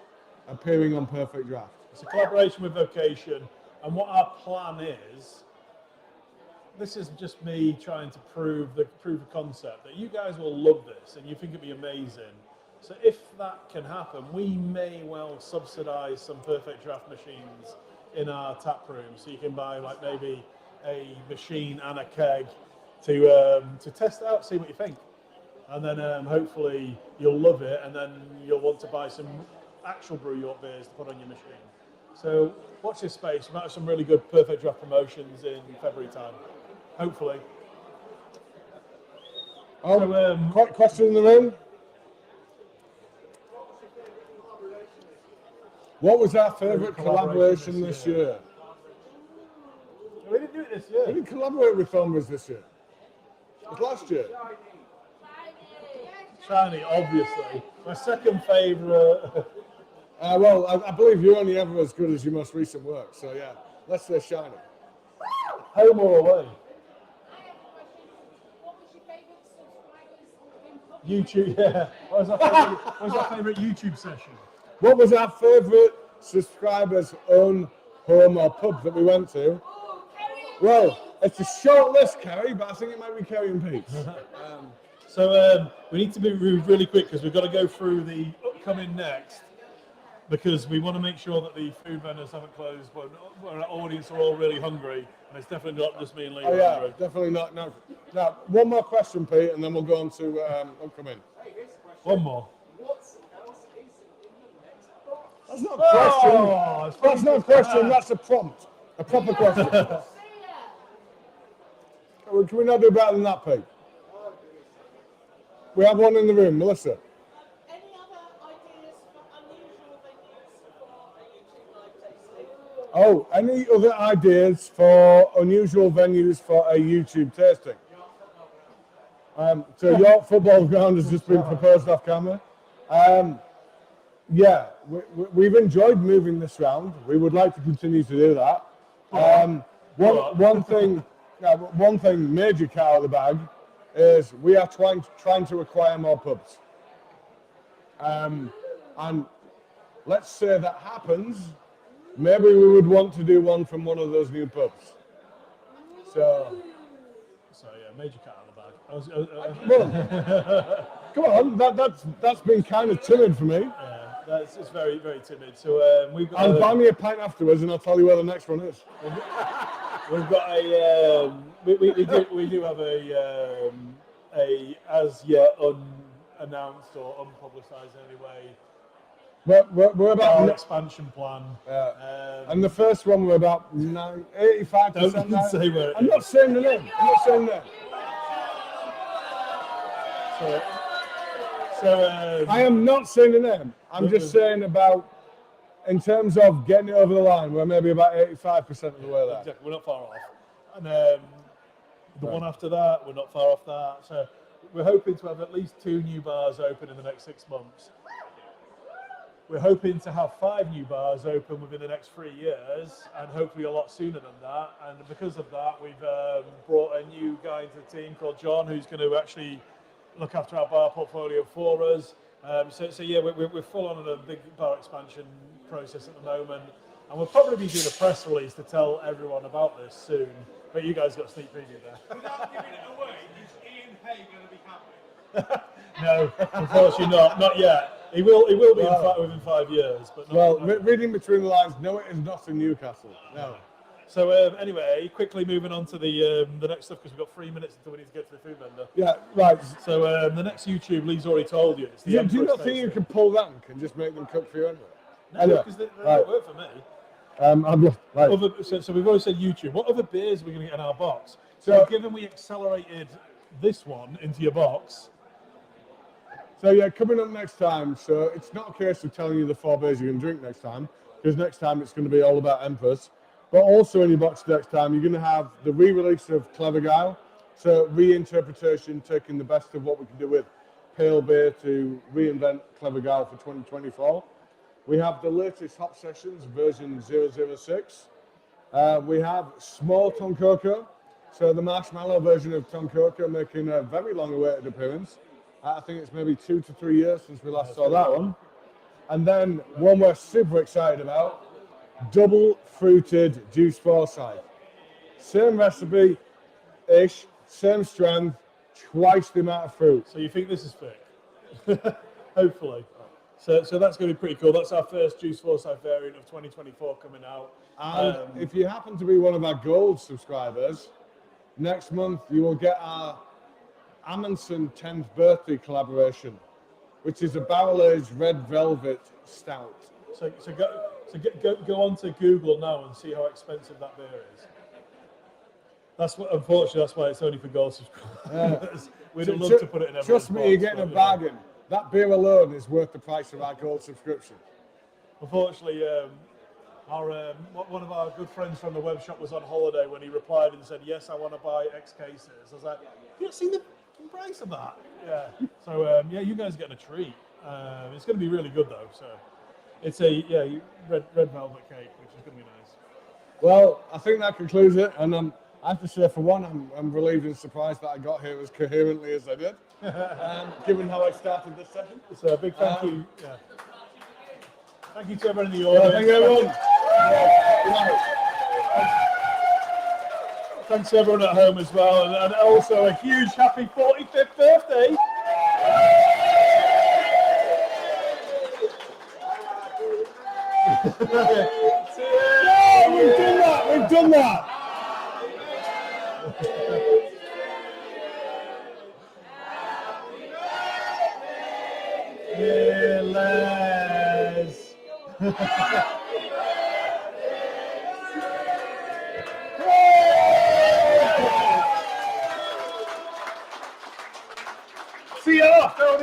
appearing on Perfect Draft. It's a collaboration with Vocation, and what our plan is, this is just me trying to prove the concept that you guys will love this and you think it'd be amazing. So if that can happen, we may well subsidise some Perfect Draft machines in our tap room, so you can buy like maybe a machine and a keg to test out, see what you think, and then hopefully you'll love it, and then you'll want to buy some actual Brew York beers to put on your machine. So watch this space. We might have some really good Perfect Draft promotions in February time, hopefully. Question in the room? What was our favourite collaboration this year? We didn't do it this year. We didn't collaborate with filmers this year. It was last year. Shiny, obviously. My second favourite. Well, I believe you're only ever as good as your most recent work. So yeah, let's say Shiny. Home or away? YouTube, yeah. What was our favourite YouTube session? What was our favourite subscribers' own home or pub that we went to? Well, it's a short list, Kerry, but I think it might be Kerry and Pete's. So we need to be really quick because we've got to go through the upcoming next, because we want to make sure that the food vendors haven't closed, but our audience are all really hungry, and it's definitely not just me and Lee. Oh yeah, definitely not. No. Now, one more question, Pete, and then we'll go on to upcoming. One more. That's not a question. That's not a question. That's a prompt. A proper question. Can we not do better than that, Pete? We have one in the room, Melissa. Any other ideas for unusual venues for a YouTube live tasting? Oh, any other ideas for unusual venues for a YouTube tasting? So York football ground has just been proposed off camera. Yeah, we've enjoyed moving this round. We would like to continue to do that. One thing major cat out of the bag is we are trying to acquire more pubs. And let's say that happens, maybe we would want to do one from one of those new pubs. So yeah, major cat out of the bag. Come on, that's been kind of timid for me. Yeah, it's very, very timid. So we've got. I'll buy me a pint afterwards, and I'll tell you where the next one is. We've got a. We do have a as yet unannounced or unpublicised anyway. We're about our expansion plan. And the first one we're about 85% now. Say where I'm not saying the name. I'm not saying that. So I am not saying the name. I'm just saying about, in terms of getting it over the line, we're maybe about 85% of the way there. Exactly, we're not far off. And the one after that, we're not far off that. So we're hoping to have at least 2 new bars open in the next 6 months. We're hoping to have 5 new bars open within the next 3 years, and hopefully a lot sooner than that. And because of that, we've brought a new guy into the team called John, who's going to actually look after our bar portfolio for us. So yeah, we're full on a big bar expansion process at the moment, and we'll probably be doing a press release to tell everyone about this soon. But you guys got a sneak preview there. Without giving it away, is Ian Hay going to be happy? No, unfortunately not yet. He will be within 5 years. But reading between the lines, no, it is not in Newcastle. No. So anyway, quickly moving on to the next stuff, because we've got 3 minutes until we need to get to the food vendor. Yeah, right. So the next YouTube, Lee's already told you. It's the do you not think you can pull rank and just make them cook for you anyway? No, because they don't work for me. Right. So we've always said YouTube. What other beers are we going to get in our box? So given we accelerated this one into your box. So yeah, coming up next time. So it's not a case of telling you the 4 beers you're going to drink next time, because next time it's going to be all about Empress. But also in your box next time, you're going to have the re-release of Clever Guile. So reinterpretation, taking the best of what we can do with pale beer to reinvent Clever Guile for 2024. We have the latest Hop Sessions version 006. We have Small Tonkoko. So the marshmallow version of Tonkoko making a very long-awaited appearance. I think it's maybe 2 to 3 years since we last saw that one. And then one we're super excited about, double fruited juice foresight. Same recipe-ish, same strength, twice the amount of fruit. So you think this is thick? Hopefully. So that's going to be pretty cool. That's our first juice foresight variant of 2024 coming out. And if you happen to be one of our gold subscribers, next month you will get our Amundsen 10th birthday collaboration, which is a barrel-aged red velvet stout. So go on to Google now and see how expensive that beer is. Unfortunately, that's why it's only for gold subscribers. We'd love to put it in everyone's Trust me, box, you're getting a bargain. That beer alone is worth the price of our gold subscription. Unfortunately, one of our good friends from the web shop was on holiday when he replied and said, "Yes, I want to buy X cases." I was like, "You not seen the price of that?" Yeah. So yeah, you guys are getting a treat. It's going to be really good though. So it's a red velvet cake, which is going to be nice. Well, I think that concludes it, and I have to say, for one, I'm relieved and surprised that I got here as coherently as I did, given how I started this session. So a big thank you. Yeah. Thank you to everyone in the audience. Thank you, everyone. Thanks to everyone at home as well, and also a huge happy 45th birthday. Yeah, we've done that. We've done that. See you off, don't